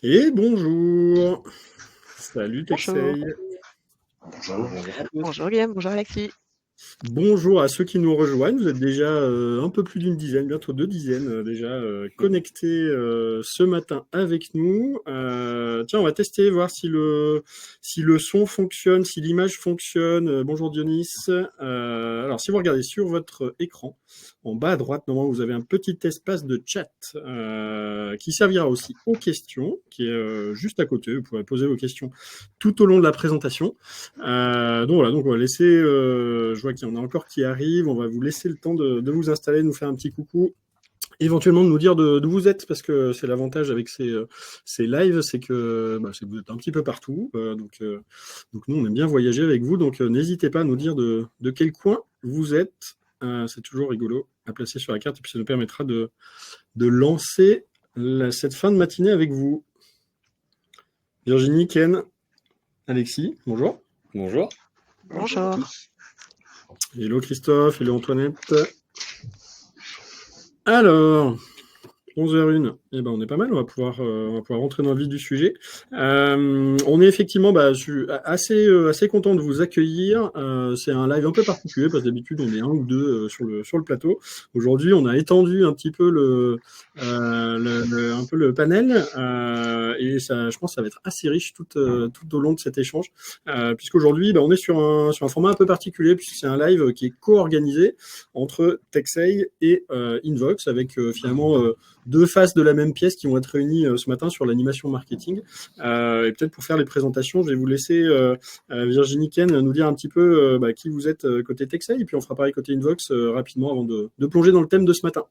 Et bonjour. Salut Bonjour. Texei. Bonjour. Bonjour à tous. Bonjour Guillaume, bonjour Alexis. Bonjour à ceux qui nous rejoignent. Vous êtes déjà un peu plus d'une dizaine, bientôt 2 dizaines déjà connectés ce matin avec nous. Tiens, on va tester, voir si le son fonctionne, si l'image fonctionne. Bonjour Dionis. Alors, si vous regardez sur votre écran, en bas à droite, normalement, vous avez un petit espace de chat qui servira aussi aux questions, qui est juste à côté. Vous pourrez poser vos questions tout au long de la présentation. Donc voilà, donc on va laisser, je vois qu'il y en a encore qui arrivent, on va vous laisser le temps de vous installer, de nous faire un petit coucou, éventuellement de nous dire d'où vous êtes, parce que c'est l'avantage avec ces lives, c'est que vous êtes un petit peu partout, donc nous on aime bien voyager avec vous, donc n'hésitez pas à nous dire de quel coin vous êtes, c'est toujours rigolo à placer sur la carte, et puis ça nous permettra de lancer cette fin de matinée avec vous. Virginie, Ken, Alexis, bonjour. Bonjour. Bonjour. Hello Christophe, hello Antoinette. Alors, 11h01, eh ben on est pas mal, on va pouvoir rentrer dans le vif du sujet. On est effectivement je suis assez content de vous accueillir. C'est un live un peu particulier parce que d'habitude on est un ou deux sur le plateau. Aujourd'hui, on a étendu un petit peu un peu le panel et ça, je pense que ça va être assez riche tout au long de cet échange. Puisqu'aujourd'hui, on est sur un format un peu particulier puisque c'est un live qui est co-organisé entre Texei et Invox avec finalement deux faces de la même pièce qui vont être réunies ce matin sur l'animation marketing. Et peut-être pour faire les présentations, je vais vous laisser Virginie Ken nous dire un petit peu qui vous êtes côté Texei, et puis on fera pareil côté Invox rapidement avant de plonger dans le thème de ce matin.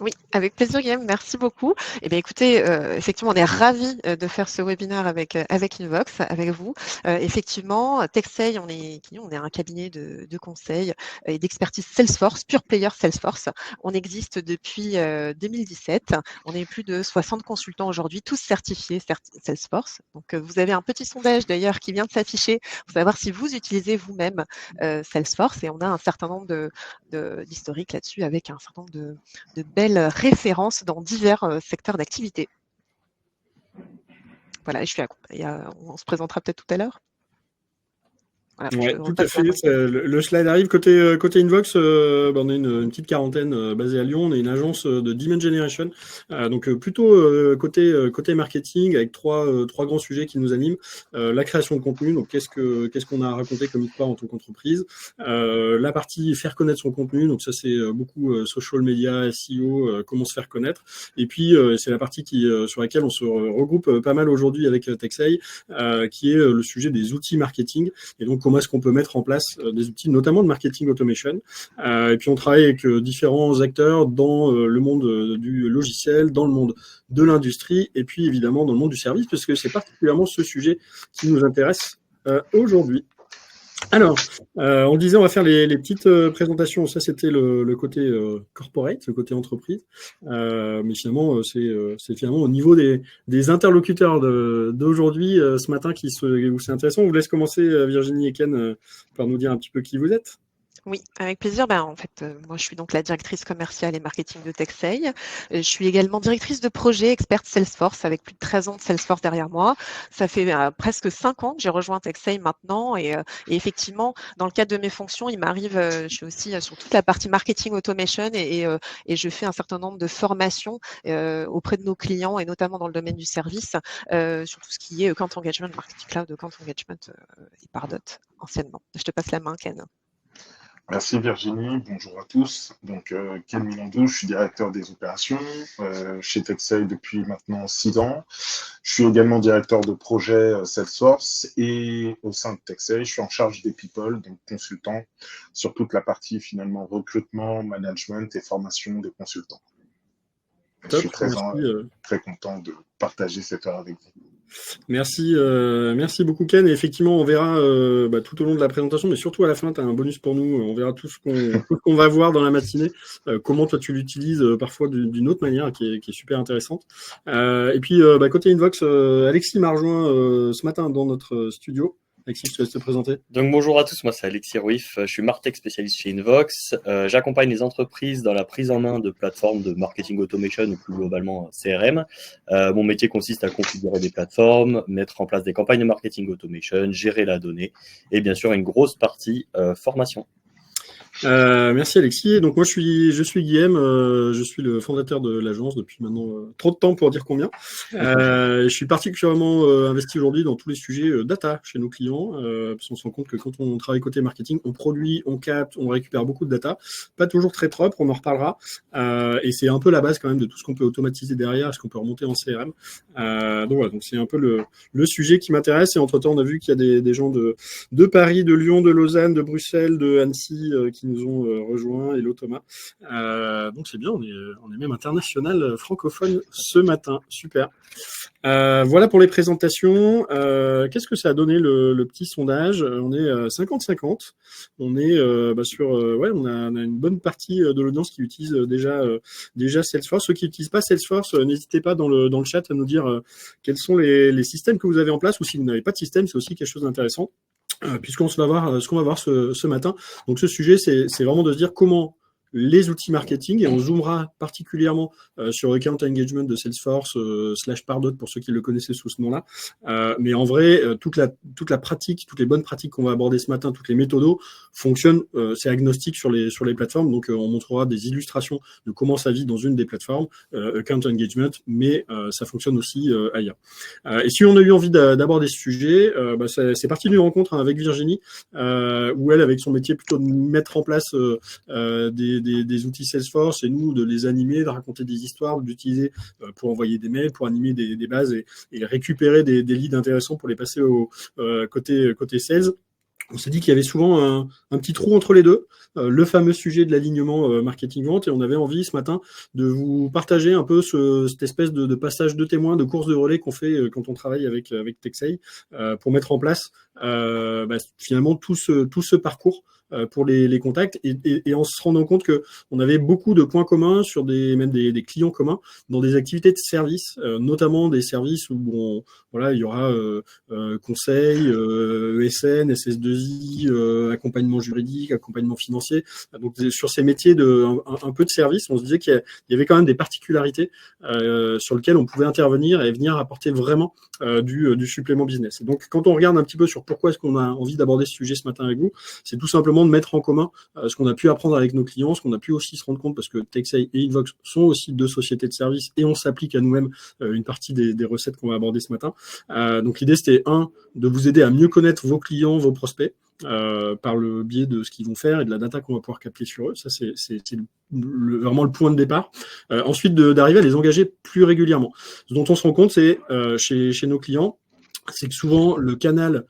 Oui, avec plaisir Guillaume, merci beaucoup. Eh bien écoutez, effectivement, on est ravis de faire ce webinaire avec Invox, avec vous. Effectivement, Texei, on est un cabinet de conseil et d'expertise Salesforce, pure player Salesforce. On existe depuis 2017. On est plus de 60 consultants aujourd'hui, tous certifiés Salesforce. Donc vous avez un petit sondage d'ailleurs qui vient de s'afficher pour savoir si vous utilisez vous-même Salesforce, et on a un certain nombre d'historiques là-dessus avec un certain nombre de belles références dans divers secteurs d'activité. Voilà, je suis on se présentera peut-être tout à l'heure. Voilà, ouais, tout à fait. Le slide arrive côté Invox. On a une petite quarantaine basée à Lyon. On est une agence de demand generation, donc plutôt côté marketing avec trois grands sujets qui nous animent. La création de contenu. Donc qu'est-ce qu'on a à raconter comme histoire en tant qu'entreprise. La partie faire connaître son contenu. Donc ça c'est beaucoup social media, SEO, comment se faire connaître. Et puis c'est la partie sur laquelle on se regroupe pas mal aujourd'hui avec Texei, qui est le sujet des outils marketing. Et donc comment est-ce qu'on peut mettre en place des outils, notamment de marketing automation. Et puis on travaille avec différents acteurs dans le monde du logiciel, dans le monde de l'industrie, et puis évidemment dans le monde du service, parce que c'est particulièrement ce sujet qui nous intéresse aujourd'hui. Alors, on disait on va faire les petites présentations. Ça, c'était le côté corporate, le côté entreprise. Mais finalement, c'est finalement au niveau des interlocuteurs d'aujourd'hui, ce matin, où c'est intéressant. On vous laisse commencer, Virginie et Ken, par nous dire un petit peu qui vous êtes. Oui, avec plaisir. En fait, moi, je suis donc la directrice commerciale et marketing de Texei. Je suis également directrice de projet, experte Salesforce, avec plus de 13 ans de Salesforce derrière moi. Ça fait presque 5 ans que j'ai rejoint Texei maintenant. Et effectivement, dans le cadre de mes fonctions, il m'arrive, je suis aussi sur toute la partie marketing automation et je fais un certain nombre de formations auprès de nos clients et notamment dans le domaine du service sur tout ce qui est Account Engagement, Marketing Cloud, Account Engagement et Pardot anciennement. Je te passe la main, Ken. Merci Virginie, bonjour à tous. Donc Ken Milandou, je suis directeur des opérations chez Texei depuis maintenant 6 ans. Je suis également directeur de projet Salesforce et au sein de Texei, je suis en charge des people, donc consultant, sur toute la partie finalement recrutement, management et formation des consultants. Je suis très content de partager cette heure avec vous. Merci beaucoup Ken. Et effectivement, on verra tout au long de la présentation, mais surtout à la fin, tu as un bonus pour nous. On verra tout ce qu'on va voir dans la matinée, comment toi tu l'utilises parfois d'une autre manière qui est super intéressante. Et puis côté Invox, Alexis m'a rejoint ce matin dans notre studio. Alexis, je te laisse te présenter. Donc bonjour à tous, moi c'est Alexis Ruif, je suis Martech spécialiste chez Invox. J'accompagne les entreprises dans la prise en main de plateformes de marketing automation ou plus globalement CRM. Mon métier consiste à configurer des plateformes, mettre en place des campagnes de marketing automation, gérer la donnée et bien sûr une grosse partie formation. Merci Alexis. Donc moi je suis Guillaume, je suis le fondateur de l'agence depuis maintenant trop de temps pour dire combien. Je suis particulièrement investi aujourd'hui dans tous les sujets data chez nos clients, parce qu'on se rend compte que quand on travaille côté marketing, on produit, on capte, on récupère beaucoup de data, pas toujours très propre, on en reparlera. Et c'est un peu la base quand même de tout ce qu'on peut automatiser derrière, ce qu'on peut remonter en CRM. Donc voilà, donc c'est un peu le sujet qui m'intéresse. Et entre-temps, on a vu qu'il y a des gens de Paris, de Lyon, de Lausanne, de Bruxelles, de Annecy qui nous ont rejoints, hello Thomas. Donc c'est bien, on est même international francophone ce matin, super. Voilà pour les présentations. Qu'est-ce que ça a donné le petit sondage? On est 50-50. On est sur on a une bonne partie de l'audience qui utilise déjà Salesforce. Ceux qui n'utilisent pas Salesforce, n'hésitez pas dans le chat à nous dire quels sont les systèmes que vous avez en place, ou si vous n'avez pas de système, c'est aussi quelque chose d'intéressant. Puisqu'on va voir ce qu'on va voir ce matin. Donc ce sujet, c'est vraiment de se dire comment les outils marketing, et on zoomera particulièrement sur Account Engagement de Salesforce /Pardot pour ceux qui le connaissaient sous ce nom-là. Mais en vrai, toute la pratique, toutes les bonnes pratiques qu'on va aborder ce matin, toutes les méthodos fonctionnent, c'est agnostique sur les plateformes. Donc on montrera des illustrations de comment ça vit dans une des plateformes, Account Engagement, mais ça fonctionne aussi ailleurs. Et si on a eu envie d'aborder ce sujet, c'est parti d'une rencontre avec Virginie, où elle, avec son métier plutôt de mettre en place des outils Salesforce, et nous de les animer, de raconter des histoires, d'utiliser pour envoyer des mails, pour animer des bases et récupérer des leads intéressants pour les passer au côté sales. On s'est dit qu'il y avait souvent un petit trou entre les deux, le fameux sujet de l'alignement marketing-vente, et on avait envie ce matin de vous partager un peu cette espèce de passage de témoin, de course de relais qu'on fait quand on travaille avec Texei, pour mettre en place finalement tout ce parcours pour les contacts, et en se rendant compte que on avait beaucoup de points communs sur même des clients communs dans des activités de service, notamment des services où il y aura conseil, ESN, SS2I, accompagnement juridique, accompagnement financier. Donc sur ces métiers un peu de service, on se disait qu'il y avait quand même des particularités sur lesquelles on pouvait intervenir et venir apporter vraiment du supplément business. Et donc quand on regarde un petit peu sur pourquoi est-ce qu'on a envie d'aborder ce sujet ce matin avec vous, c'est tout simplement de mettre en commun ce qu'on a pu apprendre avec nos clients, ce qu'on a pu aussi se rendre compte, parce que Texei et Invox sont aussi deux sociétés de services et on s'applique à nous-mêmes une partie des recettes qu'on va aborder ce matin. Donc l'idée, c'était de vous aider à mieux connaître vos clients, vos prospects, par le biais de ce qu'ils vont faire et de la data qu'on va pouvoir capter sur eux. Ça, c'est vraiment le point de départ. Ensuite, d'arriver à les engager plus régulièrement. Ce dont on se rend compte, c'est chez nos clients, c'est que souvent le canal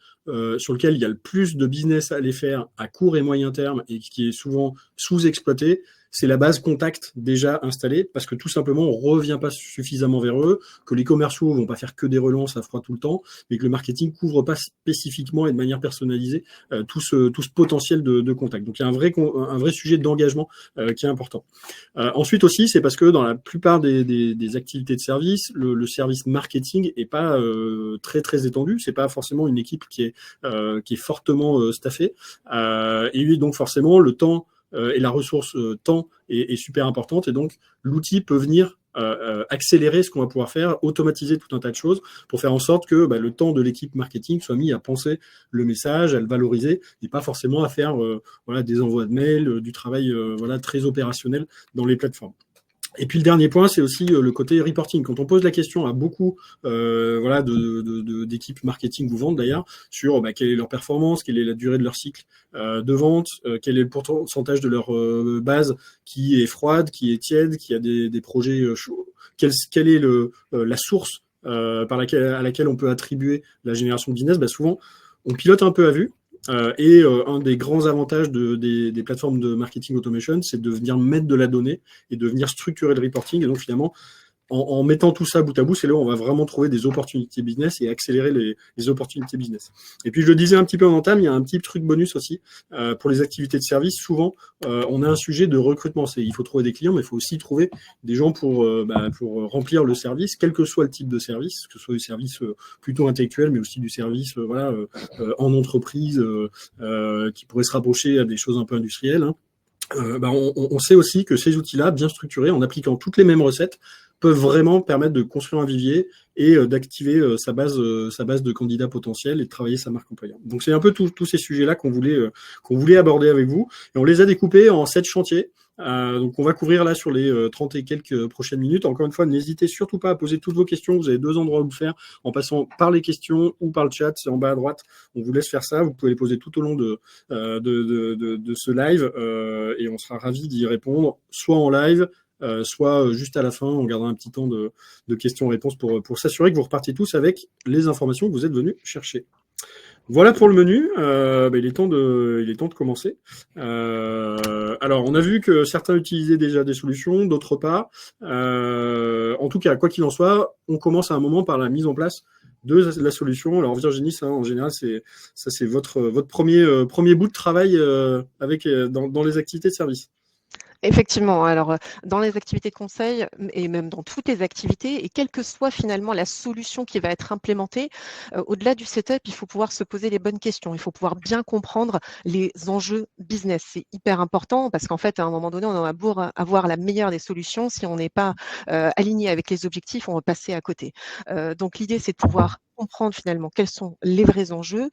sur lequel il y a le plus de business à aller faire à court et moyen terme et qui est souvent sous-exploité, c'est la base contact déjà installée, parce que tout simplement, on revient pas suffisamment vers eux, que les commerciaux vont pas faire que des relances à froid tout le temps, mais que le marketing couvre pas spécifiquement et de manière personnalisée tout ce potentiel de contact. Donc, il y a un vrai sujet d'engagement qui est important. Ensuite aussi, c'est parce que dans la plupart des activités de service, le service marketing est pas très très étendu. C'est pas forcément une équipe qui est fortement staffée. Et donc forcément, le temps et la ressource temps est super importante, et donc l'outil peut venir accélérer ce qu'on va pouvoir faire, automatiser tout un tas de choses pour faire en sorte que le temps de l'équipe marketing soit mis à penser le message, à le valoriser, et pas forcément à faire des envois de mails, du travail très opérationnel dans les plateformes. Et puis le dernier point, c'est aussi le côté reporting. Quand on pose la question à beaucoup d'équipes marketing ou vente d'ailleurs, sur quelle est leur performance, quelle est la durée de leur cycle de vente, quel est le pourcentage de leur base qui est froide, qui est tiède, qui a des projets chauds, quelle est la source à laquelle on peut attribuer la génération de business. Souvent, on pilote un peu à vue. Et un des grands avantages des plateformes de marketing automation, c'est de venir mettre de la donnée et de venir structurer le reporting, et donc finalement en mettant tout ça bout à bout, c'est là où on va vraiment trouver des opportunités business et accélérer les opportunités business. Et puis, je le disais un petit peu en entame, il y a un petit truc bonus aussi pour les activités de service. Souvent, on a un sujet de recrutement. Il faut trouver des clients, mais il faut aussi trouver des gens pour remplir le service, quel que soit le type de service, que ce soit du service plutôt intellectuel, mais aussi du service en entreprise qui pourrait se rapprocher à des choses un peu industrielles. Hein. On sait aussi que ces outils-là, bien structurés, en appliquant toutes les mêmes recettes, peuvent vraiment permettre de construire un vivier et d'activer sa base de candidats potentiels et de travailler sa marque employeur. Donc c'est un peu tous ces sujets-là qu'on voulait aborder avec vous. Et on les a découpés en 7 chantiers. Donc on va couvrir là sur les 30 et quelques prochaines minutes. Encore une fois, n'hésitez surtout pas à poser toutes vos questions. Vous avez 2 endroits où le faire, en passant par les questions ou par le chat. C'est en bas à droite. On vous laisse faire ça. Vous pouvez les poser tout au long de ce live et on sera ravis d'y répondre, soit en live, soit juste à la fin, on gardera un petit temps de questions-réponses pour s'assurer que vous repartez tous avec les informations que vous êtes venus chercher. Voilà pour le menu. Il est temps de commencer. Alors, on a vu que certains utilisaient déjà des solutions, d'autres pas. En tout cas, quoi qu'il en soit, on commence à un moment par la mise en place de la solution. Alors, Virginie, ça, en général, c'est votre premier bout de travail dans les activités de service. Effectivement. Alors, dans les activités de conseil et même dans toutes les activités, et quelle que soit finalement la solution qui va être implémentée, au-delà du setup, il faut pouvoir se poser les bonnes questions. Il faut pouvoir bien comprendre les enjeux business. C'est hyper important parce qu'en fait, à un moment donné, on va beau avoir la meilleure des solutions. Si on n'est pas aligné avec les objectifs, on va passer à côté. Donc, l'idée, c'est de pouvoir comprendre finalement quels sont les vrais enjeux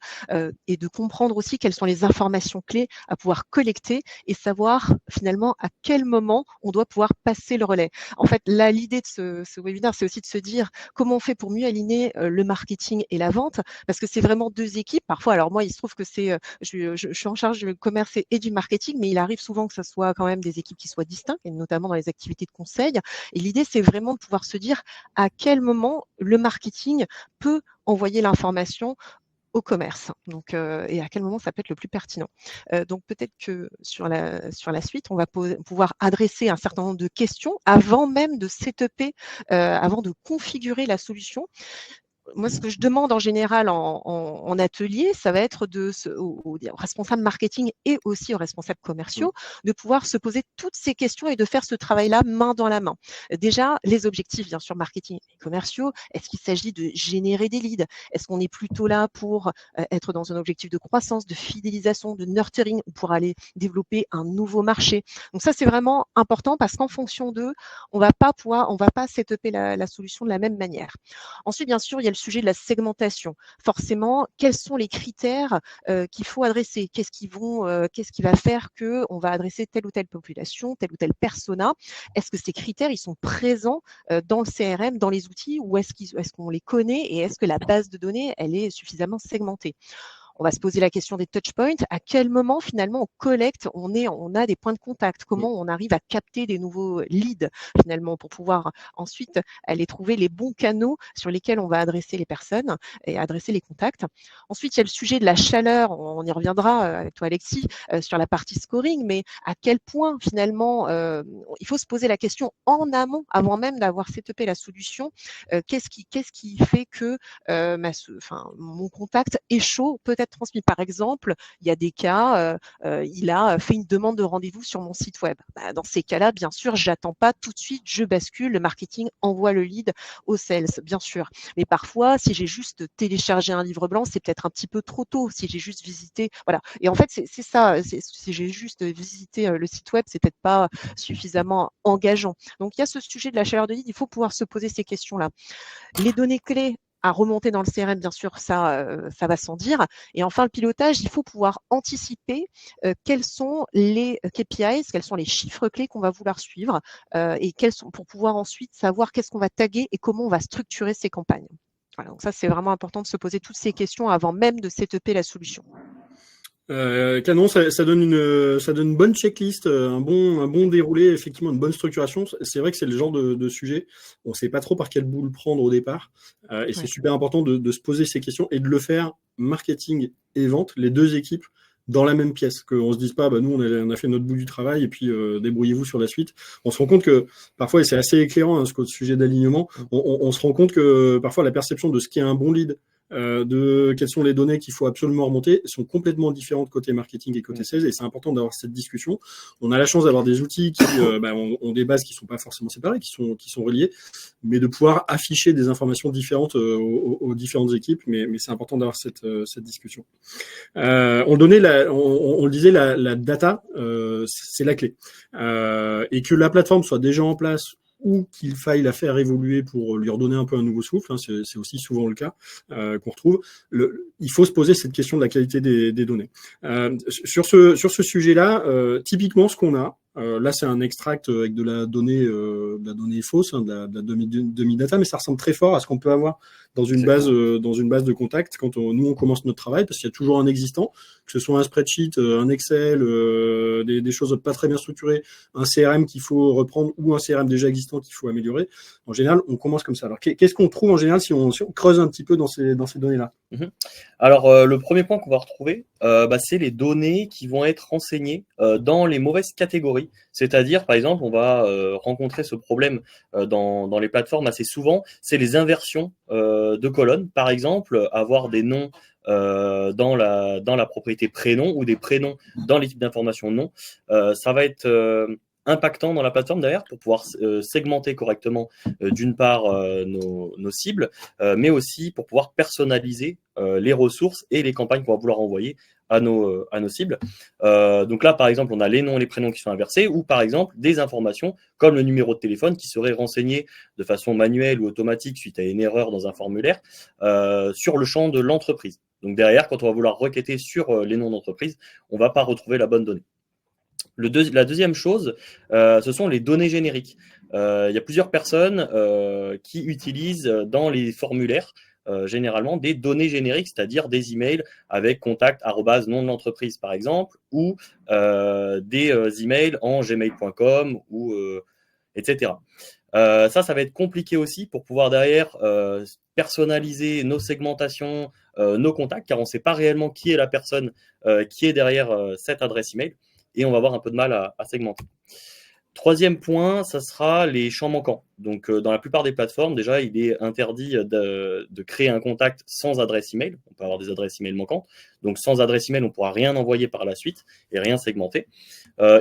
et de comprendre aussi quelles sont les informations clés à pouvoir collecter et savoir finalement à quel moment on doit pouvoir passer le relais. En fait, là, l'idée de ce webinaire, c'est aussi de se dire comment on fait pour mieux aligner le marketing et la vente, parce que c'est vraiment 2 équipes. Parfois, alors moi, il se trouve que je suis en charge du commerce et du marketing, mais il arrive souvent que ce soit quand même des équipes qui soient distinctes, et notamment dans les activités de conseil. Et l'idée, c'est vraiment de pouvoir se dire à quel moment le marketing peut envoyer l'information au commerce. Donc, et à quel moment ça peut être le plus pertinent. Donc peut-être que sur la suite, on va pouvoir adresser un certain nombre de questions avant même de setuper, avant de configurer la solution. Moi, ce que je demande en général en atelier, ça va être aux responsables marketing et aussi aux responsables commerciaux de pouvoir se poser toutes ces questions et de faire ce travail-là main dans la main. Déjà, les objectifs, bien sûr, marketing et commerciaux, est-ce qu'il s'agit de générer des leads? Est-ce qu'on est plutôt là pour être dans un objectif de croissance, de fidélisation, de nurturing ou pour aller développer un nouveau marché? Donc ça, c'est vraiment important parce qu'en fonction d'eux, on va pas setuper la solution de la même manière. Ensuite, bien sûr, il y a le sujet de la segmentation. Forcément, quels sont les critères qu'il faut adresser? Qu'est-ce qui va faire qu'on va adresser telle ou telle population, telle ou telle persona? Est-ce que ces critères, ils sont présents dans le CRM, dans les outils, ou est-ce qu'on les connaît et est-ce que la base de données, elle est suffisamment segmentée? On va se poser la question des touch points. À quel moment, finalement, on collecte, on a des points de contact? Comment on arrive à capter des nouveaux leads, finalement, pour pouvoir ensuite aller trouver les bons canaux sur lesquels on va adresser les personnes et adresser les contacts. Ensuite, il y a le sujet de la chaleur. On y reviendra avec toi, Alexis, sur la partie scoring, mais à quel point, finalement, il faut se poser la question en amont, avant même d'avoir setupé la solution. Qu'est-ce qui fait que mon contact est chaud, peut-être transmis? Par exemple, il y a des cas, il a fait une demande de rendez-vous sur mon site web. Dans ces cas-là, bien sûr, j'attends pas tout de suite, je bascule, le marketing envoie le lead au sales, bien sûr. Mais parfois, si j'ai juste téléchargé un livre blanc, c'est peut-être un petit peu trop tôt. Si j'ai juste visité, voilà. Et en fait, c'est ça. Si j'ai juste visité le site web, c'est peut-être pas suffisamment engageant. Donc, il y a ce sujet de la chaleur de lead. Il faut pouvoir se poser ces questions-là. Les données clés à remonter dans le CRM, bien sûr, ça va sans dire. Et enfin, le pilotage, il faut pouvoir anticiper quels sont les KPIs, quels sont les chiffres clés qu'on va vouloir suivre et pour pouvoir ensuite savoir qu'est-ce qu'on va taguer et comment on va structurer ces campagnes. Voilà, donc ça, c'est vraiment important de se poser toutes ces questions avant même de setuper la solution. Canon, ça donne une bonne checklist, un bon déroulé, effectivement, une bonne structuration. C'est vrai que c'est le genre de sujet, on ne sait pas trop par quel bout le prendre au départ, et c'est super important de se poser ces questions et de le faire marketing et vente, les 2 équipes, dans la même pièce, qu'on se dise pas, bah, nous, on a fait notre bout du travail et puis débrouillez-vous sur la suite. On se rend compte que parfois, et c'est assez éclairant, hein, ce sujet d'alignement, on se rend compte que parfois la perception de ce qui est un bon lead, de quelles sont les données qu'il faut absolument remonter, sont complètement différentes côté marketing et côté sales, et c'est important d'avoir cette discussion. On a la chance d'avoir des outils qui ont des bases qui sont pas forcément séparées, qui sont reliées, mais de pouvoir afficher des informations différentes aux différentes équipes, mais c'est important d'avoir cette discussion. On le disait, la data, c'est la clé. Et que la plateforme soit déjà en place ou qu'il faille la faire évoluer pour lui redonner un peu un nouveau souffle, hein, c'est aussi souvent le cas qu'on retrouve. Il faut se poser cette question de la qualité des données. Sur ce sujet-là, typiquement, ce qu'on a, là, c'est un extract avec de la donnée fausse, hein, de la demi-data, mais ça ressemble très fort à ce qu'on peut avoir dans une base de contact quand nous on commence notre travail, parce qu'il y a toujours un existant, que ce soit un spreadsheet, un Excel, des choses pas très bien structurées, un CRM qu'il faut reprendre ou un CRM déjà existant qu'il faut améliorer. En général, on commence comme ça. Alors, qu'est-ce qu'on trouve en général si on creuse un petit peu dans ces données-là? Alors, le premier point qu'on va retrouver, c'est les données qui vont être renseignées dans les mauvaises catégories. C'est-à-dire, par exemple, on va rencontrer ce problème dans les plateformes assez souvent, c'est les inversions de colonnes. Par exemple, avoir des noms dans la propriété prénom ou des prénoms dans les types d'informations nom. Ça va être impactant dans la plateforme derrière pour pouvoir segmenter correctement d'une part nos cibles, mais aussi pour pouvoir personnaliser les ressources et les campagnes qu'on va vouloir envoyer à nos cibles. Donc là, par exemple, on a les noms et les prénoms qui sont inversés, ou par exemple des informations comme le numéro de téléphone qui serait renseigné de façon manuelle ou automatique suite à une erreur dans un formulaire sur le champ de l'entreprise. Donc derrière, quand on va vouloir requêter sur les noms d'entreprise, on ne va pas retrouver la bonne donnée. La deuxième chose, ce sont les données génériques. Il y a plusieurs personnes qui utilisent dans les formulaires généralement des données génériques, c'est-à-dire des emails avec contact @ nom de l'entreprise par exemple, ou des emails en gmail.com ou etc. Ça va être compliqué aussi pour pouvoir derrière personnaliser nos segmentations, nos contacts, car on ne sait pas réellement qui est la personne qui est derrière cette adresse email, et on va avoir un peu de mal à segmenter. Troisième point, ça sera les champs manquants. Donc, dans la plupart des plateformes, déjà, il est interdit de créer un contact sans adresse email. On peut avoir des adresses email manquantes. Donc, sans adresse email, on ne pourra rien envoyer par la suite et rien segmenter.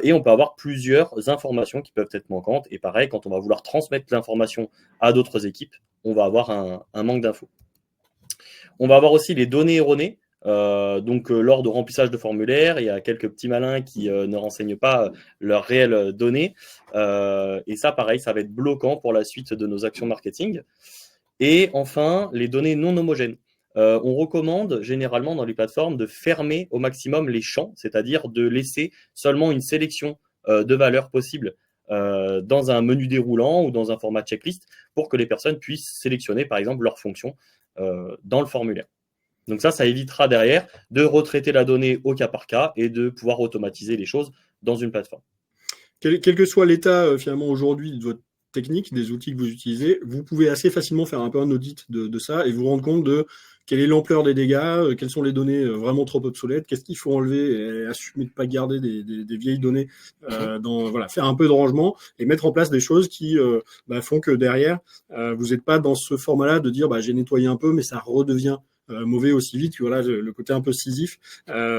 Et on peut avoir plusieurs informations qui peuvent être manquantes. Et pareil, quand on va vouloir transmettre l'information à d'autres équipes, on va avoir un manque d'infos. On va avoir aussi les données erronées. Donc, lors de remplissage de formulaires, il y a quelques petits malins qui ne renseignent pas leurs réelles données. Et ça, pareil, ça va être bloquant pour la suite de nos actions marketing. Et enfin, les données non homogènes. On recommande généralement dans les plateformes de fermer au maximum les champs, c'est-à-dire de laisser seulement une sélection de valeurs possibles dans un menu déroulant ou dans un format checklist pour que les personnes puissent sélectionner, par exemple, leurs fonctions dans le formulaire. Donc ça évitera derrière de retraiter la donnée au cas par cas et de pouvoir automatiser les choses dans une plateforme. Quel que soit l'état finalement aujourd'hui de votre technique, des outils que vous utilisez, vous pouvez assez facilement faire un peu un audit de ça et vous rendre compte de quelle est l'ampleur des dégâts, quelles sont les données vraiment trop obsolètes, qu'est-ce qu'il faut enlever et assumer de ne pas garder des vieilles données, faire un peu de rangement et mettre en place des choses qui font que derrière, vous n'êtes pas dans ce format-là de dire j'ai nettoyé un peu mais ça redevient mauvais aussi vite, voilà, le côté un peu scisif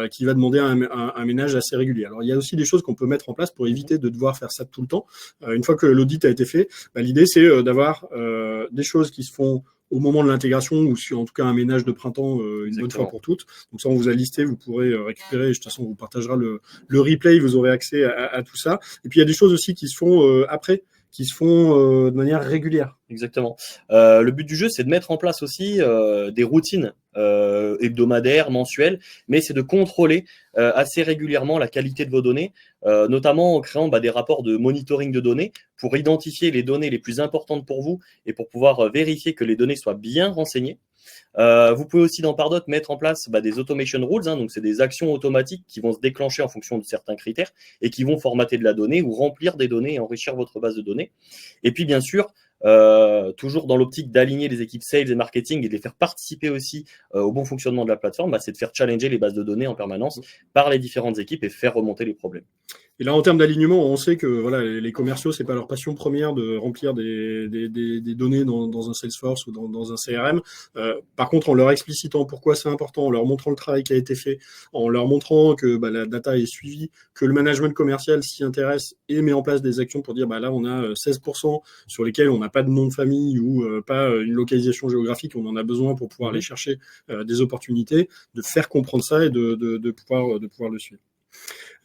qui va demander un ménage assez régulier. Alors il y a aussi des choses qu'on peut mettre en place pour éviter de devoir faire ça tout le temps. Une fois que l'audit a été fait, l'idée c'est d'avoir des choses qui se font au moment de l'intégration ou sur en tout cas un ménage de printemps une bonne fois pour toutes. Donc ça on vous a listé, vous pourrez récupérer, de toute façon on vous partagera le replay, vous aurez accès à tout ça. Et puis il y a des choses aussi qui se font après, qui se font de manière régulière. Exactement. Le but du jeu, c'est de mettre en place aussi des routines hebdomadaires, mensuelles, mais c'est de contrôler assez régulièrement la qualité de vos données, notamment en créant des rapports de monitoring de données pour identifier les données les plus importantes pour vous et pour pouvoir vérifier que les données soient bien renseignées. Vous pouvez aussi dans Pardot mettre en place des automation rules, donc c'est des actions automatiques qui vont se déclencher en fonction de certains critères et qui vont formater de la donnée ou remplir des données et enrichir votre base de données. Et puis bien sûr, toujours dans l'optique d'aligner les équipes sales et marketing et de les faire participer aussi au bon fonctionnement de la plateforme, c'est de faire challenger les bases de données en permanence par les différentes équipes et faire remonter les problèmes. Et là, en termes d'alignement, on sait que voilà, les commerciaux, c'est pas leur passion première de remplir des données dans un Salesforce ou dans un CRM. Par contre, en leur explicitant pourquoi c'est important, en leur montrant le travail qui a été fait, en leur montrant que la data est suivie, que le management commercial s'y intéresse et met en place des actions pour dire là, on a 16% sur lesquels on n'a pas de nom de famille ou pas une localisation géographique, on en a besoin pour pouvoir aller chercher des opportunités, de faire comprendre ça et de pouvoir le suivre.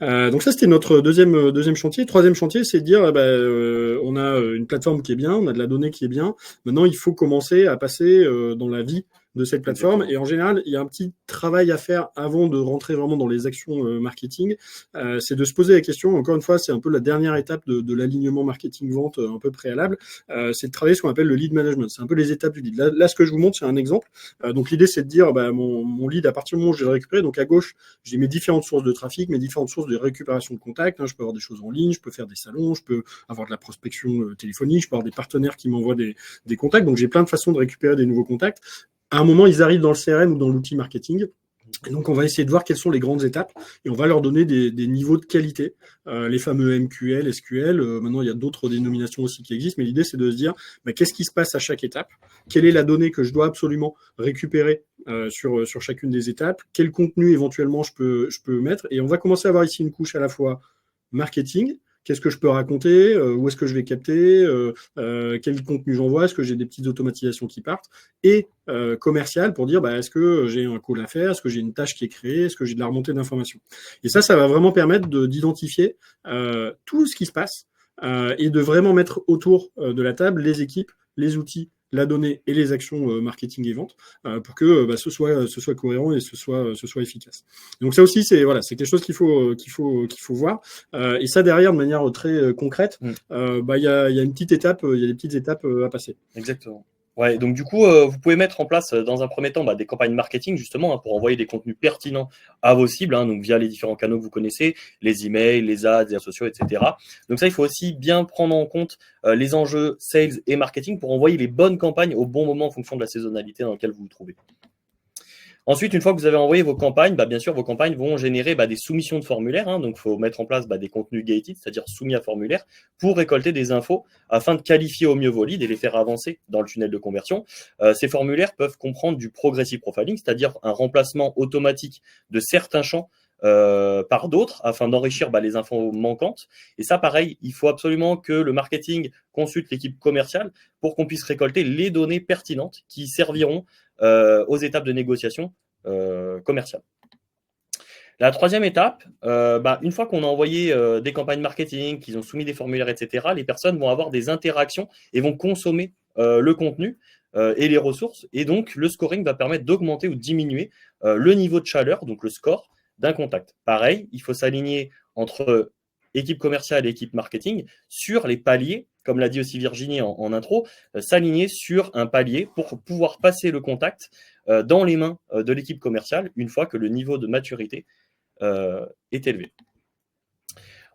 Donc ça, c'était notre deuxième chantier. Troisième chantier, c'est de dire, on a une plateforme qui est bien, on a de la donnée qui est bien. Maintenant, il faut commencer à passer dans la vie de cette plateforme. Et en général, il y a un petit travail à faire avant de rentrer vraiment dans les actions marketing. C'est de se poser la question, encore une fois, c'est un peu la dernière étape de l'alignement marketing-vente un peu préalable. C'est de travailler ce qu'on appelle le lead management. C'est un peu les étapes du lead. Là, ce que je vous montre, c'est un exemple. Donc l'idée, c'est de dire, mon lead, à partir du moment où je l'ai récupéré, donc à gauche, j'ai mes différentes sources de trafic, mes différentes sources de récupération de contacts. Je peux avoir des choses en ligne, je peux faire des salons, je peux avoir de la prospection téléphonique, je peux avoir des partenaires qui m'envoient des contacts. Donc j'ai plein de façons de récupérer des nouveaux contacts. À un moment, ils arrivent dans le CRM ou dans l'outil marketing. Et donc, on va essayer de voir quelles sont les grandes étapes et on va leur donner des niveaux de qualité, les fameux MQL, SQL. Maintenant, il y a d'autres dénominations aussi qui existent, mais l'idée, c'est de se dire qu'est-ce qui se passe à chaque étape, quelle est la donnée que je dois absolument récupérer sur chacune des étapes, quel contenu éventuellement je peux mettre. Et on va commencer à avoir ici une couche à la fois marketing. Qu'est-ce que je peux raconter, où est-ce que je vais capter, quel contenu j'envoie, est-ce que j'ai des petites automatisations qui partent, et commercial pour dire est-ce que j'ai un call à faire, est-ce que j'ai une tâche qui est créée, est-ce que j'ai de la remontée d'informations. Et ça va vraiment permettre d'identifier tout ce qui se passe et de vraiment mettre autour de la table les équipes, les outils, la donnée et les actions marketing et vente pour que ce soit cohérent et ce soit efficace. Donc ça aussi c'est quelque chose qu'il faut voir et ça derrière de manière très concrète il y a une petite étape, il y a des petites étapes à passer. Exactement. Ouais, donc du coup, vous pouvez mettre en place dans un premier temps des campagnes marketing justement pour envoyer des contenus pertinents à vos cibles, donc via les différents canaux que vous connaissez, les emails, les ads, les réseaux sociaux, etc. Donc ça, il faut aussi bien prendre en compte les enjeux sales et marketing pour envoyer les bonnes campagnes au bon moment en fonction de la saisonnalité dans laquelle vous vous trouvez. Ensuite, une fois que vous avez envoyé vos campagnes, bien sûr, vos campagnes vont générer des soumissions de formulaires. Donc, il faut mettre en place des contenus gated, c'est-à-dire soumis à formulaire, pour récolter des infos afin de qualifier au mieux vos leads et les faire avancer dans le tunnel de conversion. Ces formulaires peuvent comprendre du progressive profiling, c'est-à-dire un remplacement automatique de certains champs par d'autres afin d'enrichir les infos manquantes. Et ça, pareil, il faut absolument que le marketing consulte l'équipe commerciale pour qu'on puisse récolter les données pertinentes qui serviront aux étapes de négociation commerciale. La troisième étape, une fois qu'on a envoyé des campagnes marketing, qu'ils ont soumis des formulaires, etc., les personnes vont avoir des interactions et vont consommer le contenu et les ressources. Et donc, le scoring va permettre d'augmenter ou de diminuer le niveau de chaleur, donc le score d'un contact. Pareil, il faut s'aligner entre équipe commerciale et équipe marketing sur les paliers, comme l'a dit aussi Virginie en intro, s'aligner sur un palier pour pouvoir passer le contact dans les mains de l'équipe commerciale une fois que le niveau de maturité est élevé.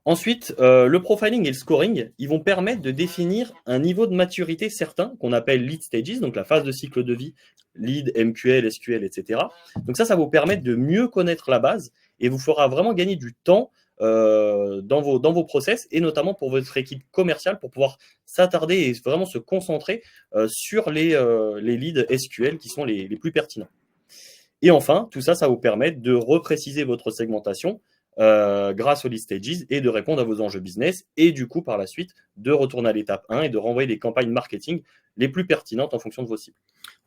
Ensuite, le profiling et le scoring, ils vont permettre de définir un niveau de maturité certain qu'on appelle lead stages, donc la phase de cycle de vie, lead, MQL, SQL, etc. Donc ça vous permet de mieux connaître la base et vous fera vraiment gagner du temps dans vos process et notamment pour votre équipe commerciale pour pouvoir s'attarder et vraiment se concentrer sur les leads SQL qui sont les plus pertinents. Et enfin, tout ça vous permet de repréciser votre segmentation grâce aux lead stages et de répondre à vos enjeux business et du coup par la suite de retourner à l'étape 1 et de renvoyer les campagnes marketing les plus pertinentes en fonction de vos cibles.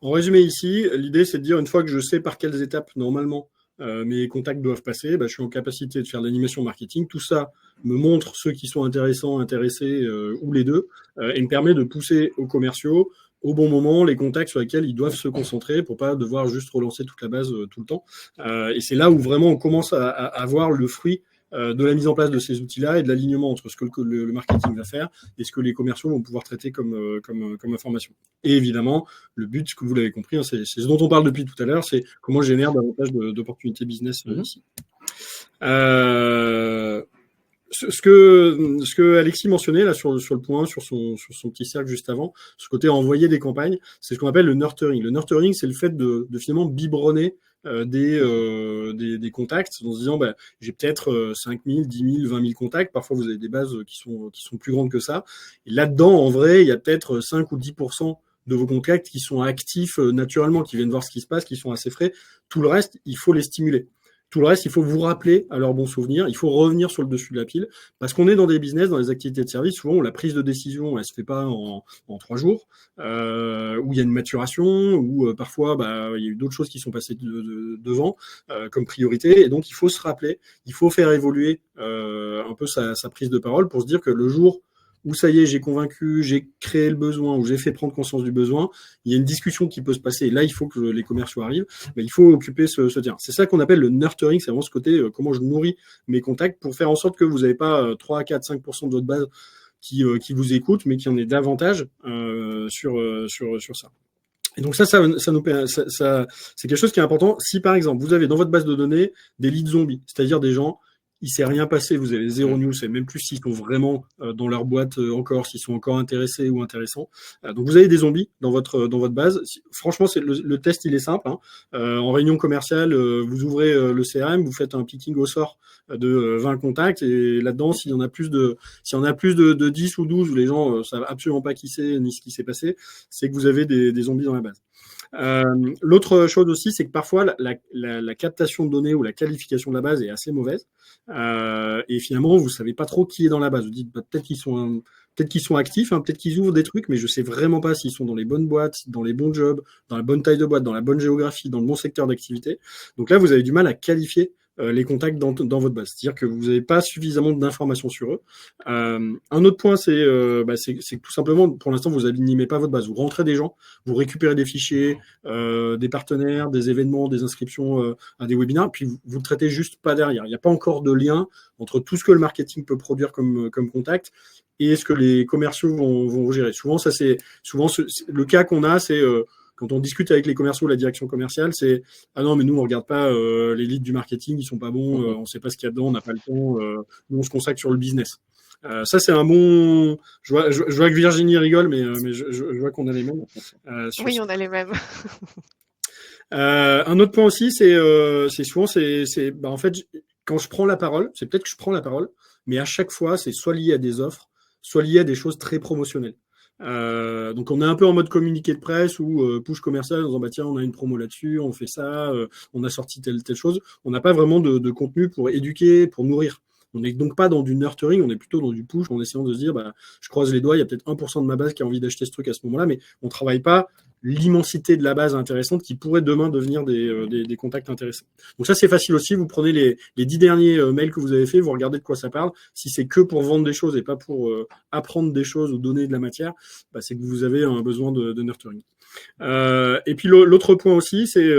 En résumé ici, l'idée c'est de dire une fois que je sais par quelles étapes normalement mes contacts doivent passer, je suis en capacité de faire de l'animation marketing. Tout ça me montre ceux qui sont intéressés ou les deux et me permet de pousser aux commerciaux au bon moment les contacts sur lesquels ils doivent se concentrer pour pas devoir juste relancer toute la base tout le temps. Et c'est là où vraiment on commence à voir le fruit de la mise en place de ces outils-là et de l'alignement entre ce que le marketing va faire et ce que les commerciaux vont pouvoir traiter comme information. Et évidemment, le but, ce que vous l'avez compris, c'est ce dont on parle depuis tout à l'heure, c'est comment je génère davantage d'opportunités business ici. ce que Alexis mentionnait là sur le point, sur son petit cercle juste avant, ce côté envoyer des campagnes, c'est ce qu'on appelle le nurturing. Le nurturing, c'est le fait de finalement biberonner des contacts en se disant j'ai peut-être 5 000, 10 000, 20 000 contacts. Parfois, vous avez des bases qui sont plus grandes que ça. Et là-dedans, en vrai, il y a peut-être 5 ou 10% de vos contacts qui sont actifs naturellement, qui viennent voir ce qui se passe, qui sont assez frais. Tout le reste, il faut les stimuler. Tout le reste, il faut vous rappeler à leurs bons souvenirs. Il faut revenir sur le dessus de la pile. Parce qu'on est dans des business, dans des activités de service, souvent, la prise de décision, elle se fait pas en 3 jours, où il y a une maturation, où parfois, il y a eu d'autres choses qui sont passées devant, comme priorité. Et donc, il faut se rappeler, il faut faire évoluer un peu sa prise de parole pour se dire que le jour où ça y est, j'ai convaincu, j'ai créé le besoin, où j'ai fait prendre conscience du besoin, il y a une discussion qui peut se passer. Et là, il faut que les commerciaux arrivent, mais il faut occuper ce terrain. C'est ça qu'on appelle le nurturing, c'est vraiment ce côté comment je nourris mes contacts pour faire en sorte que vous n'avez pas 3, 4, 5% de votre base qui vous écoute, mais qu'il y en ait davantage sur ça. Et donc ça c'est quelque chose qui est important. Si par exemple, vous avez dans votre base de données des leads zombies, c'est-à-dire des gens il s'est rien passé, vous avez zéro news, et même plus s'ils sont vraiment dans leur boîte encore, s'ils sont encore intéressés ou intéressants. Donc vous avez des zombies dans votre base. Franchement, le test, il est simple. En réunion commerciale, vous ouvrez le CRM, vous faites un picking au sort de 20 contacts, et là-dedans, s'il y en a plus de 10 ou 12 où les gens savent absolument pas qui c'est ni ce qui s'est passé, c'est que vous avez des zombies dans la base. L'autre chose aussi, c'est que parfois la captation de données ou la qualification de la base est assez mauvaise. Et finalement, vous savez pas trop qui est dans la base. Vous dites peut-être qu'ils sont actifs, peut-être qu'ils ouvrent des trucs, mais je sais vraiment pas s'ils sont dans les bonnes boîtes, dans les bons jobs, dans la bonne taille de boîte, dans la bonne géographie, dans le bon secteur d'activité. Donc là, vous avez du mal à qualifier les contacts dans votre base. C'est-à-dire que vous n'avez pas suffisamment d'informations sur eux. Un autre point, c'est que tout simplement, pour l'instant, vous n'animez pas votre base. Vous rentrez des gens, vous récupérez des fichiers, des partenaires, des événements, des inscriptions à des webinaires, puis vous ne traitez juste pas derrière. Il n'y a pas encore de lien entre tout ce que le marketing peut produire comme contact et ce que les commerciaux vont gérer. Souvent, le cas qu'on a, c'est quand on discute avec les commerciaux, la direction commerciale, c'est « Ah non, mais nous, on ne regarde pas les leads du marketing, ils ne sont pas bons, on ne sait pas ce qu'il y a dedans, on n'a pas le temps, nous, on se consacre sur le business. » Ça, c'est un bon... Je vois que Virginie rigole, mais je vois qu'on a les mêmes. Oui, on a les mêmes. Un autre point aussi, c'est souvent, en fait, quand je prends la parole, c'est peut-être que je prends la parole, mais à chaque fois, c'est soit lié à des offres, soit lié à des choses très promotionnelles. Donc on est un peu en mode communiqué de presse ou push commercial en disant tiens on a une promo là-dessus, on fait ça, on a sorti telle chose. On n'a pas vraiment de contenu pour éduquer, pour nourrir. On n'est donc pas dans du nurturing, on est plutôt dans du push en essayant de se dire je croise les doigts, il y a peut-être 1% de ma base qui a envie d'acheter ce truc à ce moment-là, mais on travaille pas l'immensité de la base intéressante qui pourrait demain devenir des contacts intéressants. Donc ça, c'est facile aussi. Vous prenez les 10 derniers mails que vous avez fait, vous regardez de quoi ça parle. Si c'est que pour vendre des choses et pas pour apprendre des choses ou donner de la matière, c'est que vous avez un besoin de nurturing. Et puis l'autre point aussi, c'est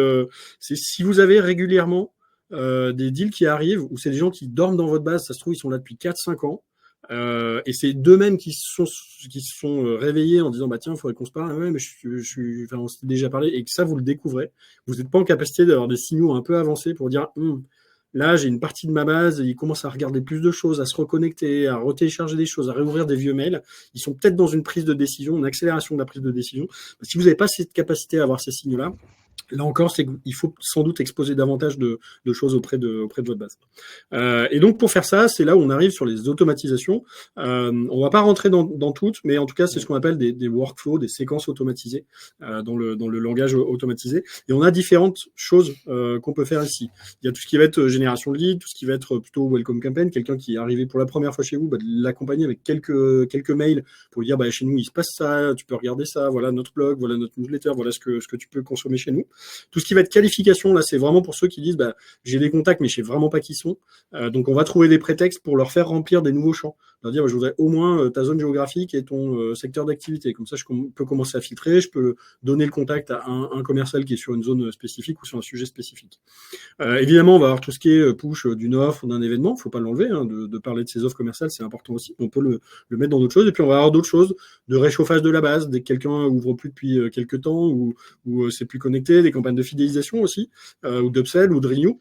si vous avez régulièrement des deals qui arrivent où c'est des gens qui dorment dans votre base, ça se trouve, ils sont là depuis 4-5 ans. Et c'est d'eux-mêmes qui se sont réveillés en disant tiens, il faudrait qu'on se parle. Ouais, mais on s'est déjà parlé, et que ça, vous le découvrez. Vous n'êtes pas en capacité d'avoir des signaux un peu avancés pour dire là, j'ai une partie de ma base, ils commencent à regarder plus de choses, à se reconnecter, à retélécharger des choses, à réouvrir des vieux mails. Ils sont peut-être dans une prise de décision, une accélération de la prise de décision. Si vous n'avez pas cette capacité à avoir ces signaux-là, là encore, c'est qu'il faut sans doute exposer davantage de choses auprès de votre base. Et donc, pour faire ça, c'est là où on arrive sur les automatisations. On va pas rentrer dans toutes, mais en tout cas, c'est ce qu'on appelle des workflows, des séquences automatisées dans le langage automatisé. Et on a différentes choses qu'on peut faire ici. Il y a tout ce qui va être génération de leads, tout ce qui va être plutôt welcome campaign, quelqu'un qui est arrivé pour la première fois chez vous, de l'accompagner avec quelques mails pour lui dire chez nous, il se passe ça, tu peux regarder ça, voilà notre blog, voilà notre newsletter, voilà ce que tu peux consommer chez nous. Tout ce qui va être qualification, là, c'est vraiment pour ceux qui disent j'ai des contacts, mais je sais vraiment pas qui sont. Donc, on va trouver des prétextes pour leur faire remplir des nouveaux champs. Leur dire je voudrais au moins ta zone géographique et ton secteur d'activité. Comme ça, je peux commencer à filtrer. Je peux donner le contact à un commercial qui est sur une zone spécifique ou sur un sujet spécifique. Évidemment, on va avoir tout ce qui est push d'une offre, d'un événement. Il ne faut pas l'enlever. De parler de ces offres commerciales, c'est important aussi. On peut le mettre dans d'autres choses. Et puis, on va avoir d'autres choses de réchauffage de la base. Dès que quelqu'un ouvre plus depuis quelques temps ou c'est plus connecté, des campagnes de fidélisation aussi, ou d'upsell ou de renew.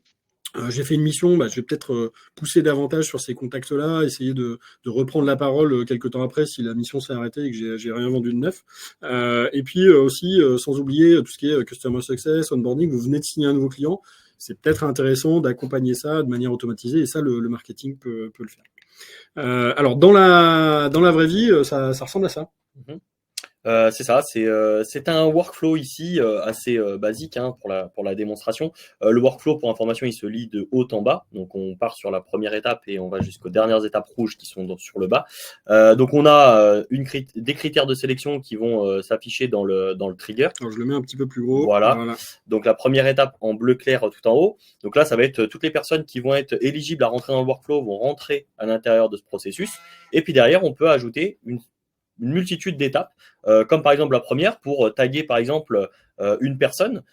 J'ai fait une mission, je vais peut-être pousser davantage sur ces contacts-là, essayer de reprendre la parole quelques temps après si la mission s'est arrêtée et que j'ai rien vendu de neuf. Et puis aussi, sans oublier tout ce qui est Customer Success, Onboarding, vous venez de signer un nouveau client, c'est peut-être intéressant d'accompagner ça de manière automatisée, et ça, le marketing peut le faire. Alors, dans la vraie vie, ça ressemble à ça. C'est ça, c'est un workflow ici assez basique pour la démonstration. Le workflow, pour information, il se lit de haut en bas. Donc, on part sur la première étape et on va jusqu'aux dernières étapes rouges qui sont sur le bas. Donc, on a des critères de sélection qui vont s'afficher dans le trigger. Alors, je le mets un petit peu plus gros. Voilà. Donc, la première étape en bleu clair tout en haut. Donc là, ça va être toutes les personnes qui vont être éligibles à rentrer dans le workflow vont rentrer à l'intérieur de ce processus. Et puis derrière, on peut ajouter une multitude d'étapes, comme par exemple la première pour taguer par exemple une personne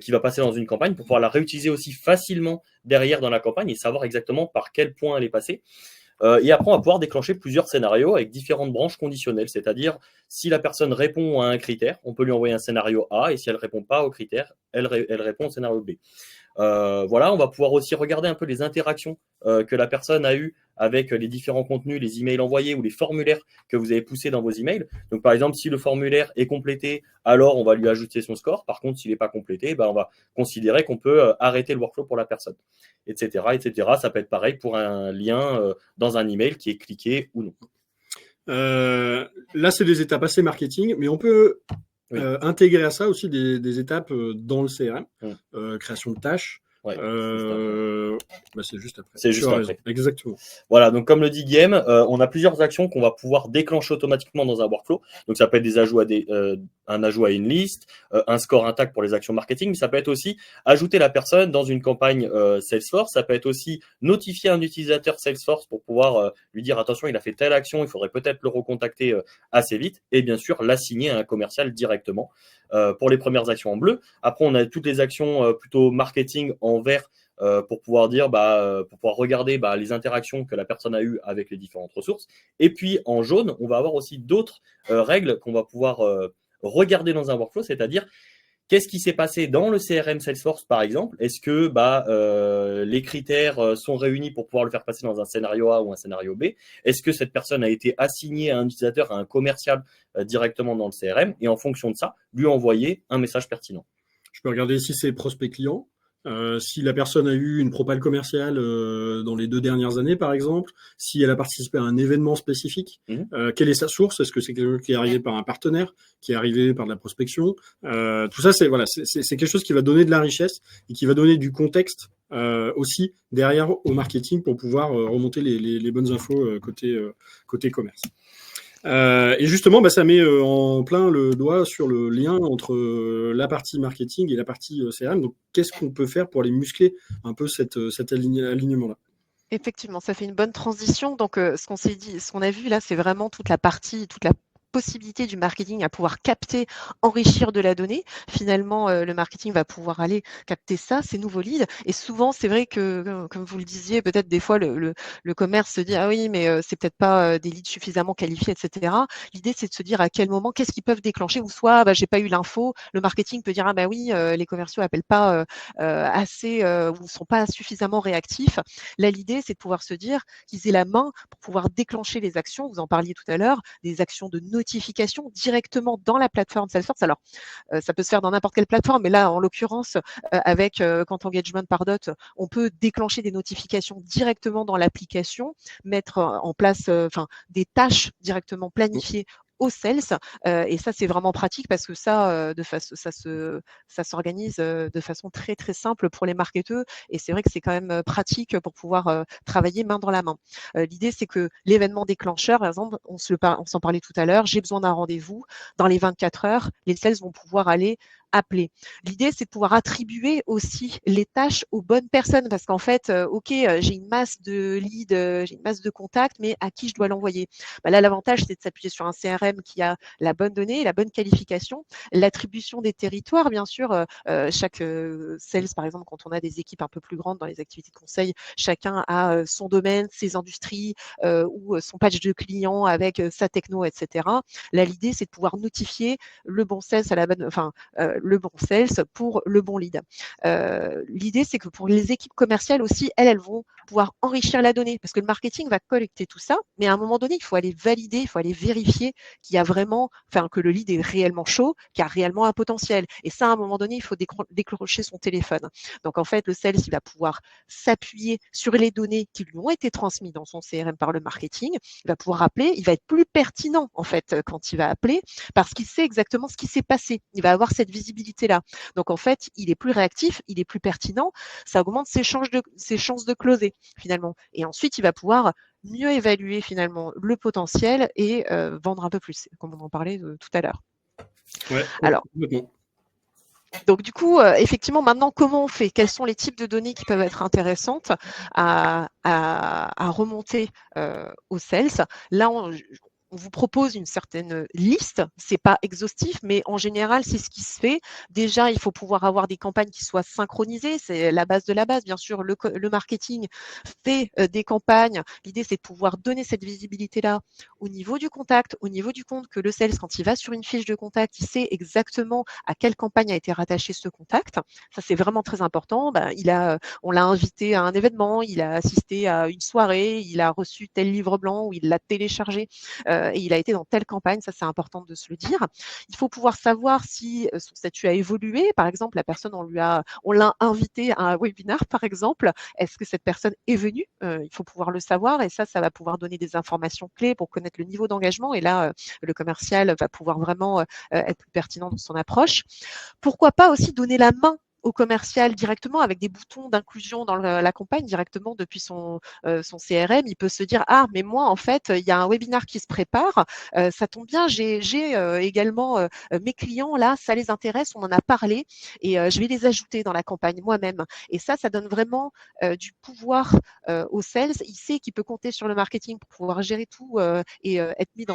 qui va passer dans une campagne pour pouvoir la réutiliser aussi facilement derrière dans la campagne et savoir exactement par quel point elle est passée. Et après, on va pouvoir déclencher plusieurs scénarios avec différentes branches conditionnelles, c'est-à-dire si la personne répond à un critère, on peut lui envoyer un scénario A, et si elle ne répond pas au critère, elle répond au scénario B. Voilà, on va pouvoir aussi regarder un peu les interactions que la personne a eues avec les différents contenus, les emails envoyés ou les formulaires que vous avez poussés dans vos emails. Donc, par exemple, si le formulaire est complété, alors on va lui ajouter son score. Par contre, s'il n'est pas complété, on va considérer qu'on peut arrêter le workflow pour la personne, etc., etc. Ça peut être pareil pour un lien dans un email qui est cliqué ou non. Là, c'est des étapes assez marketing, mais on peut intégrer à ça aussi des étapes dans le CRM, création de tâches. Ouais, c'est juste après. C'est juste après. Exactement. Voilà, donc comme le dit Guillaume, on a plusieurs actions qu'on va pouvoir déclencher automatiquement dans un workflow. Donc ça peut être des ajouts à un ajout à une liste, un score intact pour les actions marketing, mais ça peut être aussi ajouter la personne dans une campagne Salesforce. Ça peut être aussi notifier un utilisateur Salesforce pour pouvoir lui dire attention, il a fait telle action, il faudrait peut-être le recontacter assez vite. Et bien sûr, l'assigner à un commercial directement pour les premières actions en bleu. Après, on a toutes les actions plutôt marketing en vert pour pouvoir dire, pour pouvoir regarder les interactions que la personne a eues avec les différentes ressources. Et puis en jaune, on va avoir aussi d'autres règles qu'on va pouvoir regarder dans un workflow, c'est-à-dire qu'est-ce qui s'est passé dans le CRM Salesforce, par exemple. Est-ce que les critères sont réunis pour pouvoir le faire passer dans un scénario A ou un scénario B? Est-ce que cette personne a été assignée à un utilisateur, à un commercial directement dans le CRM, et en fonction de ça, lui envoyer un message pertinent? Je peux regarder si c'est prospect client. Si la personne a eu une propale commerciale dans les 2 dernières années, par exemple, si elle a participé à un événement spécifique, quelle est sa source? Est-ce que c'est quelqu'un qui est arrivé par un partenaire, qui est arrivé par de la prospection? Tout ça, c'est quelque chose qui va donner de la richesse et qui va donner du contexte aussi derrière au marketing pour pouvoir remonter les bonnes infos côté commerce. Et justement, ça met en plein le doigt sur le lien entre la partie marketing et la partie CRM. Donc, qu'est-ce qu'on peut faire pour aller muscler un peu cet alignement-là? Effectivement, ça fait une bonne transition. Donc, ce qu'on a vu là, c'est vraiment toute la possibilité du marketing à pouvoir capter, enrichir de la donnée. Finalement, le marketing va pouvoir aller capter ça, ces nouveaux leads. Et souvent, c'est vrai que, comme vous le disiez, peut-être des fois, le commerce se dit « Ah oui, mais c'est peut-être pas des leads suffisamment qualifiés, etc. » L'idée, c'est de se dire à quel moment, qu'est-ce qu'ils peuvent déclencher, ou soit j'ai pas eu l'info. Le marketing peut dire « Ah oui, les commerciaux appellent pas assez ou sont pas suffisamment réactifs. » Là, l'idée, c'est de pouvoir se dire qu'ils aient la main pour pouvoir déclencher les actions. Vous en parliez tout à l'heure, des actions de notification directement dans la plateforme Salesforce. Alors, ça peut se faire dans n'importe quelle plateforme, mais là, en l'occurrence, avec Compte Engagement Pardot, on peut déclencher des notifications directement dans l'application, mettre en place des tâches directement planifiées au sales, et ça c'est vraiment pratique parce que ça s'organise de façon très très simple pour les marketeurs, et c'est vrai que c'est quand même pratique pour pouvoir travailler main dans la main. L'idée c'est que l'événement déclencheur, par exemple, on s'en parlait tout à l'heure, j'ai besoin d'un rendez-vous, dans les 24 heures, les sales vont pouvoir aller appeler. L'idée, c'est de pouvoir attribuer aussi les tâches aux bonnes personnes parce qu'en fait, j'ai une masse de leads, j'ai une masse de contacts, mais à qui je dois l'envoyer? Là, l'avantage, c'est de s'appuyer sur un CRM qui a la bonne donnée, la bonne qualification, l'attribution des territoires, bien sûr. Chaque sales, par exemple, quand on a des équipes un peu plus grandes dans les activités de conseil, chacun a son domaine, ses industries ou son patch de clients avec sa techno, etc. Là, l'idée, c'est de pouvoir notifier le bon sales à la bonne, le bon sales pour le bon lead. L'idée, c'est que pour les équipes commerciales aussi, elles vont pouvoir enrichir la donnée parce que le marketing va collecter tout ça, mais à un moment donné, il faut aller valider, il faut aller vérifier qu'il y a vraiment, que le lead est réellement chaud, qu'il y a réellement un potentiel. Et ça, à un moment donné, il faut décrocher son téléphone. Donc, en fait, le sales, il va pouvoir s'appuyer sur les données qui lui ont été transmises dans son CRM par le marketing. Il va pouvoir appeler, il va être plus pertinent, en fait, quand il va appeler parce qu'il sait exactement ce qui s'est passé. Il va avoir cette visibilité-là. Donc, en fait, il est plus réactif, il est plus pertinent. Ça augmente ses chances de closer, finalement. Et ensuite, il va pouvoir mieux évaluer, finalement, le potentiel et vendre un peu plus, comme on en parlait tout à l'heure. Ouais, alors, complètement. Donc, du coup, effectivement, maintenant, comment on fait? Quels sont les types de données qui peuvent être intéressantes à remonter aux sales? Là, on vous propose une certaine liste. C'est pas exhaustif, mais en général, c'est ce qui se fait. Déjà, il faut pouvoir avoir des campagnes qui soient synchronisées. C'est la base de la base. Bien sûr, le marketing fait des campagnes. L'idée, c'est de pouvoir donner cette visibilité-là au niveau du contact, au niveau du compte, que le sales, quand il va sur une fiche de contact, il sait exactement à quelle campagne a été rattaché ce contact. Ça, c'est vraiment très important. On l'a invité à un événement, il a assisté à une soirée, il a reçu tel livre blanc ou il l'a téléchargé. Et il a été dans telle campagne, ça c'est important de se le dire. Il faut pouvoir savoir si son statut a évolué. Par exemple, la personne, on l'a invité à un webinar, par exemple. Est-ce que cette personne est venue? Il faut pouvoir le savoir et ça va pouvoir donner des informations clés pour connaître le niveau d'engagement. Et là, le commercial va pouvoir vraiment être plus pertinent dans son approche. Pourquoi pas aussi donner la main au commercial directement avec des boutons d'inclusion dans la campagne directement depuis son CRM. Il peut se dire « Ah, mais moi, en fait, il y a un webinaire qui se prépare. Ça tombe bien, j'ai également mes clients là, ça les intéresse, on en a parlé et je vais les ajouter dans la campagne moi-même. » Et ça donne vraiment du pouvoir au sales. Il sait qu'il peut compter sur le marketing pour pouvoir gérer tout et être mis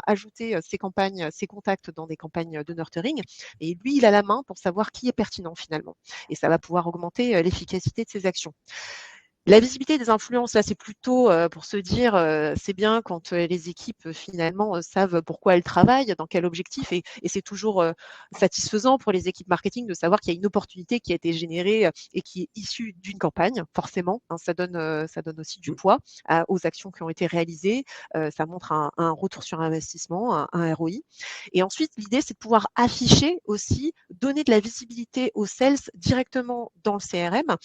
ajouter ses campagnes, ses contacts dans des campagnes de nurturing. Et lui, il a la main pour savoir qui est pertinent finalement. Et ça va pouvoir augmenter l'efficacité de ses actions. La visibilité des influences, là, c'est plutôt pour se dire, c'est bien quand les équipes finalement savent pourquoi elles travaillent, dans quel objectif, et c'est toujours satisfaisant pour les équipes marketing de savoir qu'il y a une opportunité qui a été générée et qui est issue d'une campagne, forcément. Hein, ça donne aussi du poids aux actions qui ont été réalisées. Ça montre un retour sur investissement, un ROI. Et ensuite, l'idée, c'est de pouvoir afficher aussi, donner de la visibilité aux sales directement dans le CRM,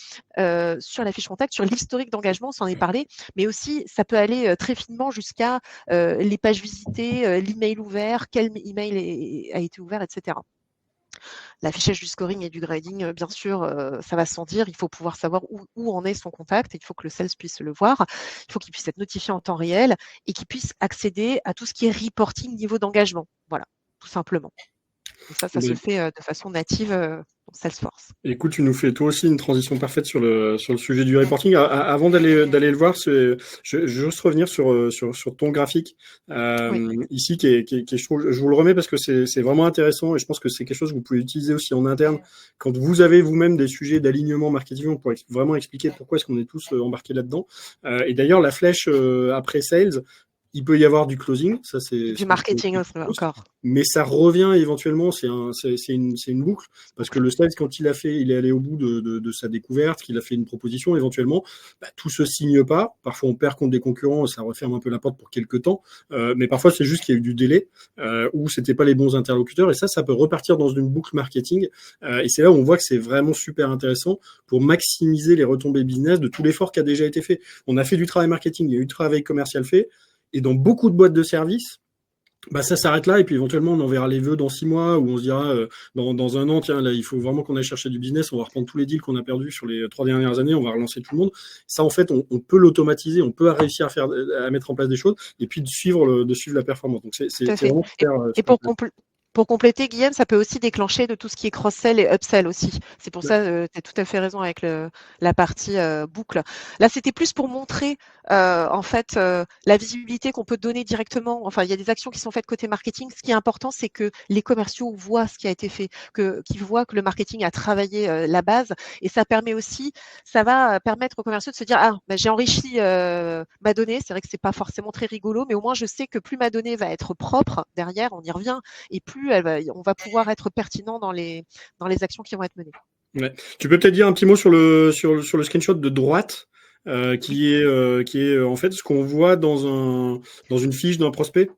sur la fiche contact, sur l'historique d'engagement, on s'en est parlé, mais aussi ça peut aller très finement jusqu'à les pages visitées, l'email ouvert, quel email a été ouvert, etc. L'affichage du scoring et du grading, bien sûr, ça va sans dire. Il faut pouvoir savoir où en est son contact. Il faut que le sales puisse le voir. Il faut qu'il puisse être notifié en temps réel et qu'il puisse accéder à tout ce qui est reporting niveau d'engagement. Voilà, tout simplement. Et ça se fait de façon native dans Salesforce. Écoute, tu nous fais toi aussi une transition parfaite sur le sujet du reporting. Avant d'aller le voir, je veux juste revenir sur ton graphique ici, qui est, je vous le remets parce que c'est vraiment intéressant et je pense que c'est quelque chose que vous pouvez utiliser aussi en interne quand vous avez vous-même des sujets d'alignement marketing. On pourrait vraiment expliquer pourquoi est-ce qu'on est tous embarqués là-dedans. Et d'ailleurs, la flèche après sales, il peut y avoir du closing, ça c'est du marketing encore. Mais ça revient éventuellement, c'est une boucle, parce que le sales, quand il est allé au bout de sa découverte, qu'il a fait une proposition éventuellement, tout se signe pas. Parfois on perd contre des concurrents, ça referme un peu la porte pour quelques temps, mais parfois c'est juste qu'il y a eu du délai, ou c'était pas les bons interlocuteurs, et ça peut repartir dans une boucle marketing, et c'est là où on voit que c'est vraiment super intéressant pour maximiser les retombées business de tout l'effort qui a déjà été fait. On a fait du travail marketing, il y a eu du travail commercial fait, et dans beaucoup de boîtes de services, ça s'arrête là et puis éventuellement on enverra les vœux dans 6 mois où on se dira dans un an, tiens là il faut vraiment qu'on aille chercher du business, on va reprendre tous les deals qu'on a perdus sur les 3 dernières années, on va relancer tout le monde. Ça en fait on peut l'automatiser, on peut réussir à mettre en place des choses et puis de suivre la performance. Donc c'est vraiment super. Et pour compléter, Guillaume, ça peut aussi déclencher de tout ce qui est cross-sell et upsell aussi. C'est pour ça, tu as tout à fait raison avec la partie boucle. Là, c'était plus pour montrer en fait, la visibilité qu'on peut donner directement. Enfin, il y a des actions qui sont faites côté marketing. Ce qui est important, c'est que les commerciaux voient ce qui a été fait, qu'ils voient que le marketing a travaillé la base. Et ça permet aussi, ça va permettre aux commerciaux de se dire, j'ai enrichi ma donnée. C'est vrai que c'est pas forcément très rigolo, mais au moins je sais que plus ma donnée va être propre derrière, on y revient, et plus on va pouvoir être pertinent dans les actions qui vont être menées. Ouais. Tu peux peut-être dire un petit mot sur le screenshot de droite, qui est en fait ce qu'on voit dans une fiche d'un prospect.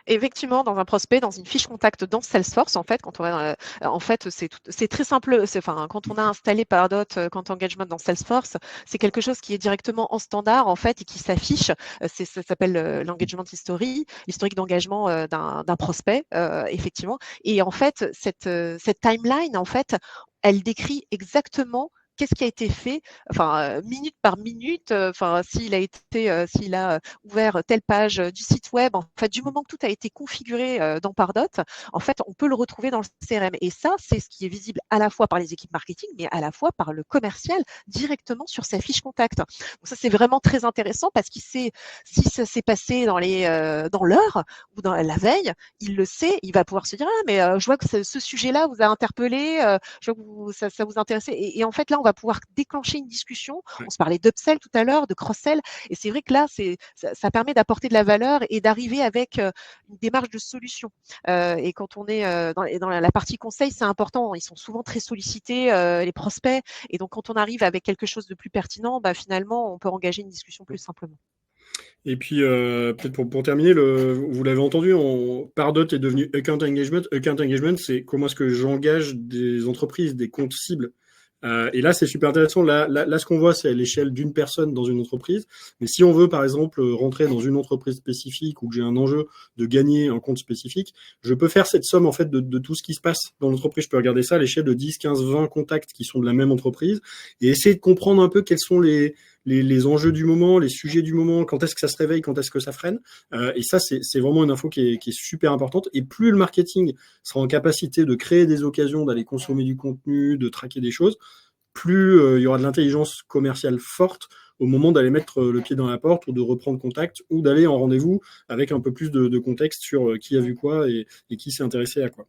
Effectivement, dans un prospect, dans une fiche contact dans Salesforce, en fait, quand on va, en fait, c'est très simple. Enfin, quand on a installé Pardot Compte Engagement dans Salesforce, c'est quelque chose qui est directement en standard, en fait, et qui s'affiche. Ça s'appelle l'engagement history, l'historique d'engagement d'un prospect, effectivement. Et en fait, cette timeline, en fait, elle décrit exactement qu'est-ce qui a été fait, enfin minute par minute, enfin s'il a ouvert telle page du site web, en fait du moment que tout a été configuré dans Pardot, en fait on peut le retrouver dans le CRM. Et ça, c'est ce qui est visible à la fois par les équipes marketing, mais à la fois par le commercial directement sur sa fiche contact. Donc ça, c'est vraiment très intéressant parce qu'il sait si ça s'est passé dans l'heure ou dans la veille, il le sait, il va pouvoir se dire mais je vois que ce sujet-là vous a interpellé, je vois que ça vous intéressait. Et en fait là, on va pouvoir déclencher une discussion. On se parlait d'upsell tout à l'heure, de cross-sell, et c'est vrai que là, ça permet d'apporter de la valeur et d'arriver avec une démarche de solution. Et quand on est dans la partie conseil, c'est important. Ils sont souvent très sollicités, les prospects, et donc quand on arrive avec quelque chose de plus pertinent, finalement, on peut engager une discussion plus simplement. Et puis, peut-être pour terminer, vous l'avez entendu, Pardot est devenu Account Engagement. Account Engagement, c'est comment est-ce que j'engage des entreprises, des comptes cibles. Et là, c'est super intéressant. Là, ce qu'on voit, c'est à l'échelle d'une personne dans une entreprise. Mais si on veut, par exemple, rentrer dans une entreprise spécifique ou que j'ai un enjeu de gagner un compte spécifique, je peux faire cette somme, en fait, de tout ce qui se passe dans l'entreprise. Je peux regarder ça à l'échelle de 10, 15, 20 contacts qui sont de la même entreprise et essayer de comprendre un peu quels sont les enjeux du moment, les sujets du moment, quand est-ce que ça se réveille, quand est-ce que ça freine. Et ça, c'est vraiment une info qui est super importante. Et plus le marketing sera en capacité de créer des occasions, d'aller consommer du contenu, de traquer des choses, plus il y aura de l'intelligence commerciale forte au moment d'aller mettre le pied dans la porte ou de reprendre contact ou d'aller en rendez-vous avec un peu plus de contexte sur qui a vu quoi et qui s'est intéressé à quoi.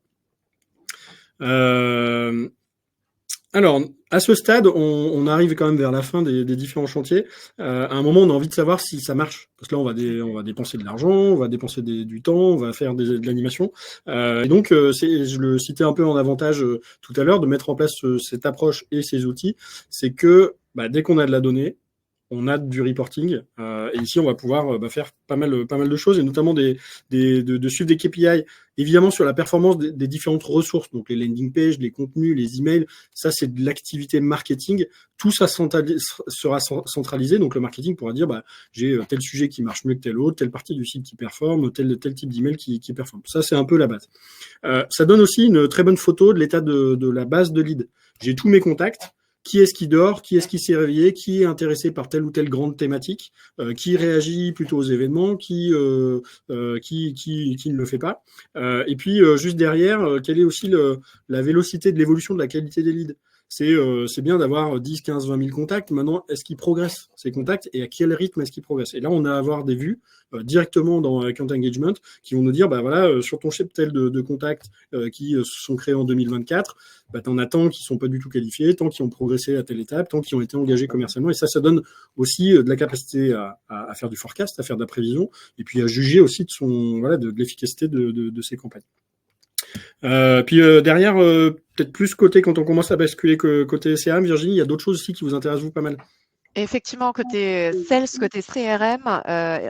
Alors, à ce stade, on arrive quand même vers la fin des différents chantiers. À un moment, on a envie de savoir si ça marche. Parce que là, on va dépenser de l'argent, on va dépenser du temps, on va faire de l'animation. Et donc, je le citais un peu en avantage tout à l'heure, de mettre en place cette approche et ces outils. C'est que dès qu'on a de la donnée, on a du reporting. Et ici, on va pouvoir faire pas mal de choses, et notamment de suivre des KPI, évidemment sur la performance des différentes ressources, donc les landing pages, les contenus, les emails. Ça, c'est de l'activité marketing. Tout ça sera centralisé. Donc, le marketing pourra dire, j'ai tel sujet qui marche mieux que tel autre, telle partie du site qui performe, tel type d'email qui performe. Ça, c'est un peu la base. Ça donne aussi une très bonne photo de l'état de la base de lead. J'ai tous mes contacts. Qui est-ce qui dort, qui est-ce qui s'est réveillé, qui est intéressé par telle ou telle grande thématique, qui réagit plutôt aux événements, qui ne le fait pas. Et puis, juste derrière, quelle est aussi la vélocité de l'évolution de la qualité des leads. C'est bien d'avoir 10, 15, 20 000 contacts. Maintenant, est-ce qu'ils progressent, ces contacts, et à quel rythme est-ce qu'ils progressent? Et là, on a à avoir des vues directement dans Account Engagement qui vont nous dire, sur ton cheptel de contacts qui se sont créés en 2024, t'en as tant qui sont pas du tout qualifiés, tant qui ont progressé à telle étape, tant qui ont été engagés commercialement. Et ça donne aussi de la capacité à faire du forecast, à faire de la prévision, et puis à juger aussi de l'efficacité de ces campagnes. Puis derrière, peut-être plus quand on commence à basculer côté CRM, Virginie, il y a d'autres choses aussi qui vous intéressent, vous, pas mal. Effectivement, côté sales, côté CRM,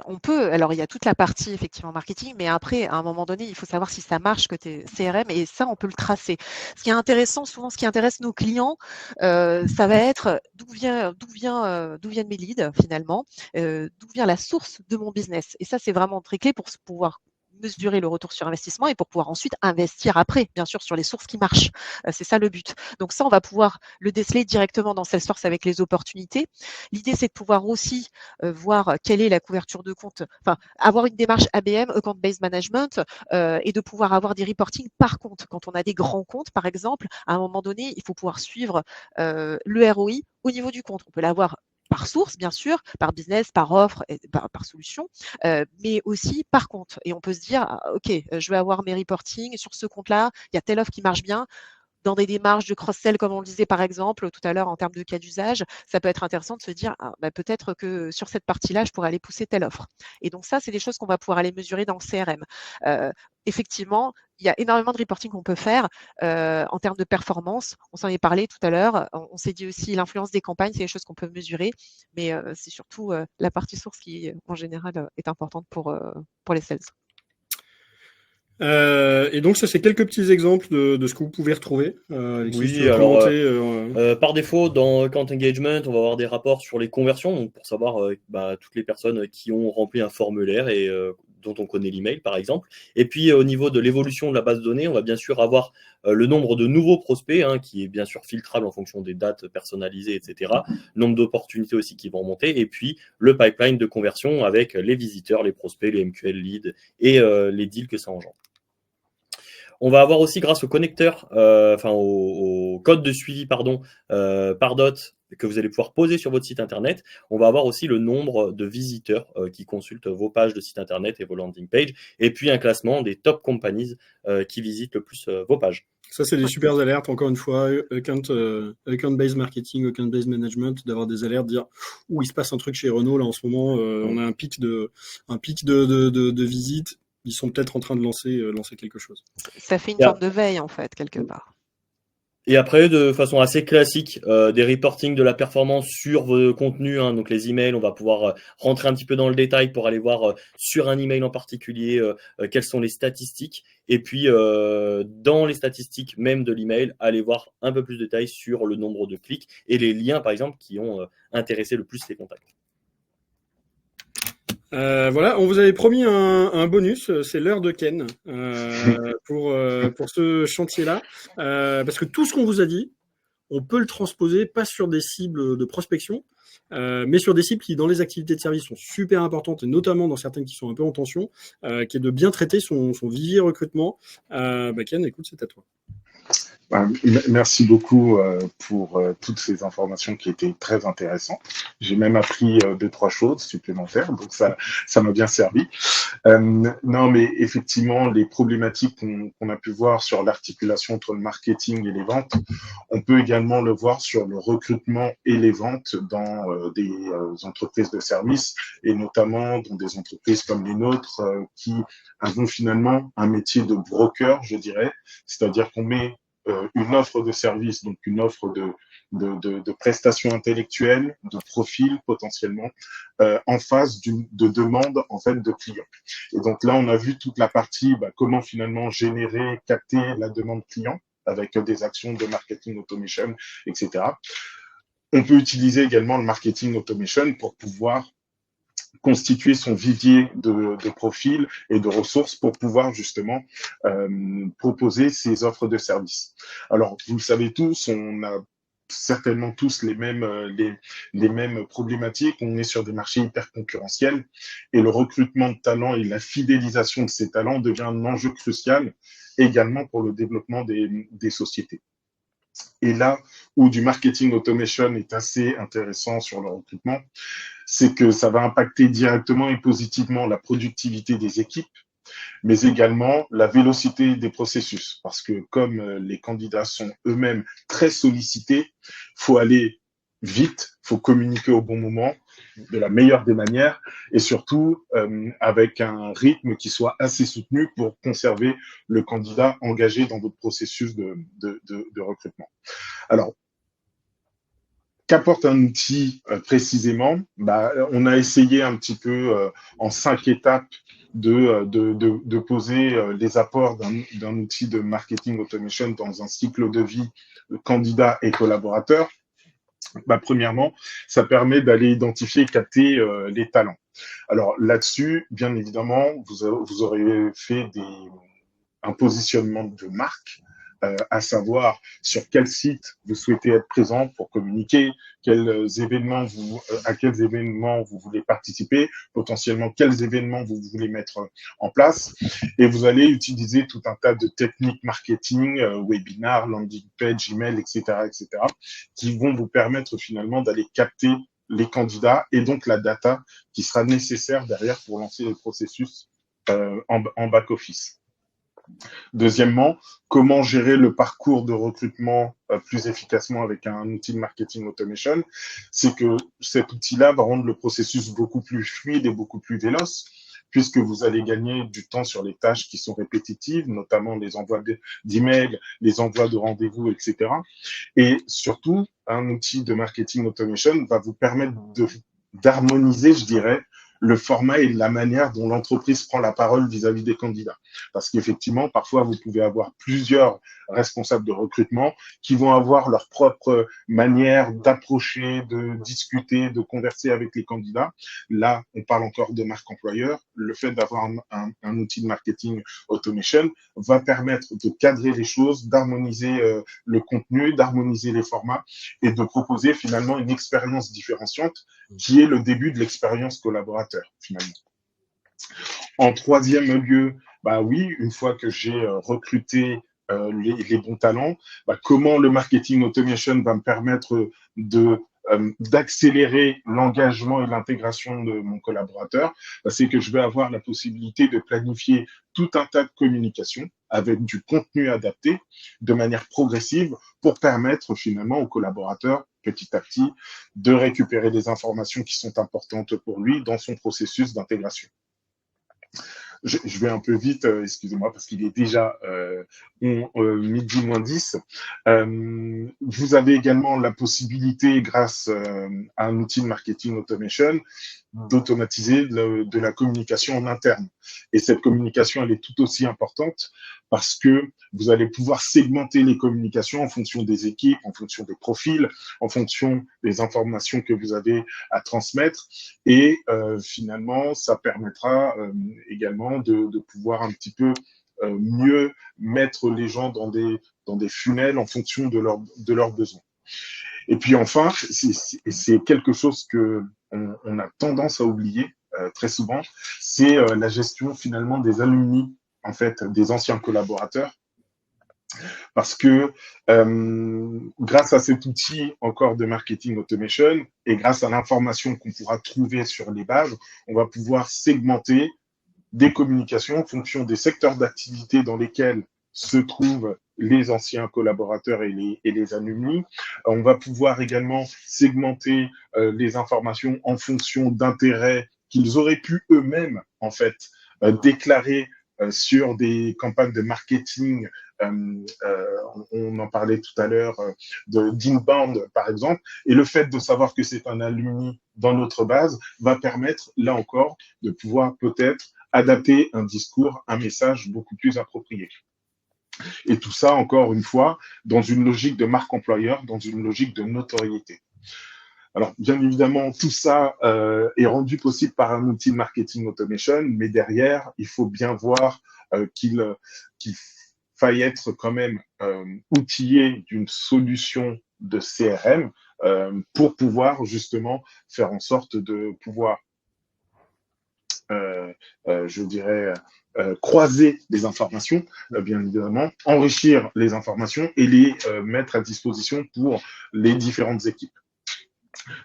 on peut. Alors, il y a toute la partie effectivement marketing, mais après, à un moment donné, il faut savoir si ça marche côté CRM, et ça, on peut le tracer. Ce qui est intéressant, souvent, ce qui intéresse nos clients, ça va être d'où viennent mes leads finalement, d'où vient la source de mon business. Et ça, c'est vraiment très clé pour pouvoir mesurer le retour sur investissement et pour pouvoir ensuite investir après, bien sûr, sur les sources qui marchent. C'est ça le but. Donc ça, on va pouvoir le déceler directement dans Salesforce avec les opportunités. L'idée, c'est de pouvoir aussi voir quelle est la couverture de compte, enfin, avoir une démarche ABM, Account Based Management, et de pouvoir avoir des reporting par compte. Quand on a des grands comptes, par exemple, à un moment donné, il faut pouvoir suivre le ROI au niveau du compte. On peut l'avoir par source, bien sûr, par business, par offre, et par solution, mais aussi par compte. Et on peut se dire, OK, je vais avoir mes reporting sur ce compte-là, il y a telle offre qui marche bien. Dans des démarches de cross-sell, comme on le disait par exemple tout à l'heure en termes de cas d'usage, ça peut être intéressant de se dire peut-être que sur cette partie-là, je pourrais aller pousser telle offre. Et donc ça, c'est des choses qu'on va pouvoir aller mesurer dans le CRM. Effectivement, il y a énormément de reporting qu'on peut faire en termes de performance. On s'en est parlé tout à l'heure. On s'est dit aussi l'influence des campagnes, c'est des choses qu'on peut mesurer, mais c'est surtout la partie source qui, en général, est importante pour les sales. Et donc, ça, c'est quelques petits exemples de ce que vous pouvez retrouver. Alexis, Oui, si tu veux alors, commenter, par défaut, dans Account Engagement, on va avoir des rapports sur les conversions, donc pour savoir toutes les personnes qui ont rempli un formulaire et dont on connaît l'email, par exemple. Et puis, au niveau de l'évolution de la base de données, on va bien sûr avoir le nombre de nouveaux prospects, qui est bien sûr filtrable en fonction des dates personnalisées, etc. Nombre d'opportunités aussi qui vont remonter. Et puis, le pipeline de conversion avec les visiteurs, les prospects, les MQL leads et les deals que ça engendre. On va avoir aussi, grâce au connecteur, au code de suivi, Pardot, que vous allez pouvoir poser sur votre site internet, on va avoir aussi le nombre de visiteurs qui consultent vos pages de site internet et vos landing pages, et puis un classement des top companies qui visitent le plus vos pages. Ça, c'est des super alertes, encore une fois, account-based marketing, account-based management, d'avoir des alertes, dire il se passe un truc chez Renault, là, en ce moment, on a un pic de visites. Ils sont peut-être en train de lancer quelque chose. Ça fait une forme de veille, en fait, quelque part. Et après, de façon assez classique, des reporting de la performance sur vos contenus, donc les emails, on va pouvoir rentrer un petit peu dans le détail pour aller voir sur un email en particulier quelles sont les statistiques. Et puis, dans les statistiques même de l'email, aller voir un peu plus de détails sur le nombre de clics et les liens, par exemple, qui ont intéressé le plus les contacts. Voilà, on vous avait promis un bonus, c'est l'heure de Ken pour ce chantier-là, parce que tout ce qu'on vous a dit, on peut le transposer pas sur des cibles de prospection, mais sur des cibles qui, dans les activités de service, sont super importantes, et notamment dans certaines qui sont un peu en tension, qui est de bien traiter son vivier recrutement. Ken, écoute, c'est à toi. Merci beaucoup pour toutes ces informations qui étaient très intéressantes. J'ai même appris 2-3 choses supplémentaires, donc ça m'a bien servi. Non, mais effectivement, les problématiques qu'on a pu voir sur l'articulation entre le marketing et les ventes, on peut également le voir sur le recrutement et les ventes dans des entreprises de services, et notamment dans des entreprises comme les nôtres qui avons finalement un métier de broker, je dirais, c'est-à-dire qu'on met une offre de service, donc une offre de prestations intellectuelles, de profil potentiellement, en face de demande en fait de clients. Et donc là, on a vu toute la partie comment finalement générer, capter la demande client avec des actions de marketing automation, etc. On peut utiliser également le marketing automation pour pouvoir constituer son vivier de profils et de ressources pour pouvoir justement proposer ses offres de services. Alors, vous le savez tous, on a certainement tous les mêmes problématiques. On est sur des marchés hyper concurrentiels et le recrutement de talents et la fidélisation de ces talents devient un enjeu crucial également pour le développement des sociétés. Et là où du marketing automation est assez intéressant sur le recrutement, c'est que ça va impacter directement et positivement la productivité des équipes, mais également la vélocité des processus. Parce que comme les candidats sont eux-mêmes très sollicités, il faut aller vite, il faut communiquer au bon moment, de la meilleure des manières, et surtout avec un rythme qui soit assez soutenu pour conserver le candidat engagé dans votre processus de recrutement. Alors, qu'apporte un outil précisément? On a essayé un petit peu en 5 étapes de poser les apports d'un outil de marketing automation dans un cycle de vie candidat et collaborateur. Premièrement, ça permet d'aller identifier et capter les talents. Alors là-dessus, bien évidemment, vous aurez fait un positionnement de marque, à savoir sur quel site vous souhaitez être présent pour communiquer, à quels événements vous voulez participer, potentiellement quels événements vous voulez mettre en place. Et vous allez utiliser tout un tas de techniques marketing, webinaires, landing page, email, etc., qui vont vous permettre finalement d'aller capter les candidats et donc la data qui sera nécessaire derrière pour lancer les processus en back-office. Deuxièmement, comment gérer le parcours de recrutement plus efficacement avec un outil de marketing automation? C'est que cet outil-là va rendre le processus beaucoup plus fluide et beaucoup plus véloce, puisque vous allez gagner du temps sur les tâches qui sont répétitives, notamment les envois d'emails, les envois de rendez-vous, etc. Et surtout, un outil de marketing automation va vous permettre d'harmoniser, je dirais, le format et la manière dont l'entreprise prend la parole vis-à-vis des candidats. Parce qu'effectivement, parfois, vous pouvez avoir plusieurs responsables de recrutement qui vont avoir leur propre manière d'approcher, de discuter, de converser avec les candidats. Là, on parle encore de marque employeur. Le fait d'avoir un outil de marketing automation va permettre de cadrer les choses, d'harmoniser le contenu, d'harmoniser les formats et de proposer finalement une expérience différenciante qui est le début de l'expérience collaborateur, finalement. En troisième lieu, bah oui, une fois que j'ai recruté les bons talents, bah, comment le marketing automation va me permettre d'accélérer l'engagement et l'intégration de mon collaborateur, bah, c'est que je vais avoir la possibilité de planifier tout un tas de communications avec du contenu adapté de manière progressive pour permettre finalement au collaborateur petit à petit de récupérer des informations qui sont importantes pour lui dans son processus d'intégration. Je vais un peu vite, excusez-moi, parce qu'il est déjà midi moins 10. Vous avez également la possibilité, grâce à un outil de marketing automation, d'automatiser de la communication en interne. Et cette communication, elle est tout aussi importante parce que vous allez pouvoir segmenter les communications en fonction des équipes, en fonction des profils, en fonction des informations que vous avez à transmettre. Et finalement, ça permettra également de pouvoir un petit peu mieux mettre les gens dans des funnels en fonction de leurs besoins. Et puis enfin, c'est quelque chose que on a tendance à oublier très souvent, c'est la gestion finalement des alumni, en fait, des anciens collaborateurs. Parce que grâce à cet outil encore de marketing automation et grâce à l'information qu'on pourra trouver sur les bases, on va pouvoir segmenter des communications en fonction des secteurs d'activité dans lesquels se trouvent les anciens collaborateurs et les alumni. On va pouvoir également segmenter les informations en fonction d'intérêts qu'ils auraient pu eux-mêmes, en fait, déclarer sur des campagnes de marketing. On en parlait tout à l'heure d'inbound, par exemple. Et le fait de savoir que c'est un alumni dans notre base va permettre, là encore, de pouvoir peut-être adapter un discours, un message beaucoup plus approprié. Et tout ça, encore une fois, dans une logique de marque employeur, dans une logique de notoriété. Alors, bien évidemment, tout ça est rendu possible par un outil de marketing automation, mais derrière, il faut bien voir qu'il faille être quand même outillé d'une solution de CRM pour pouvoir justement faire en sorte de pouvoir je dirais, croiser les informations, bien évidemment, enrichir les informations et les mettre à disposition pour les différentes équipes.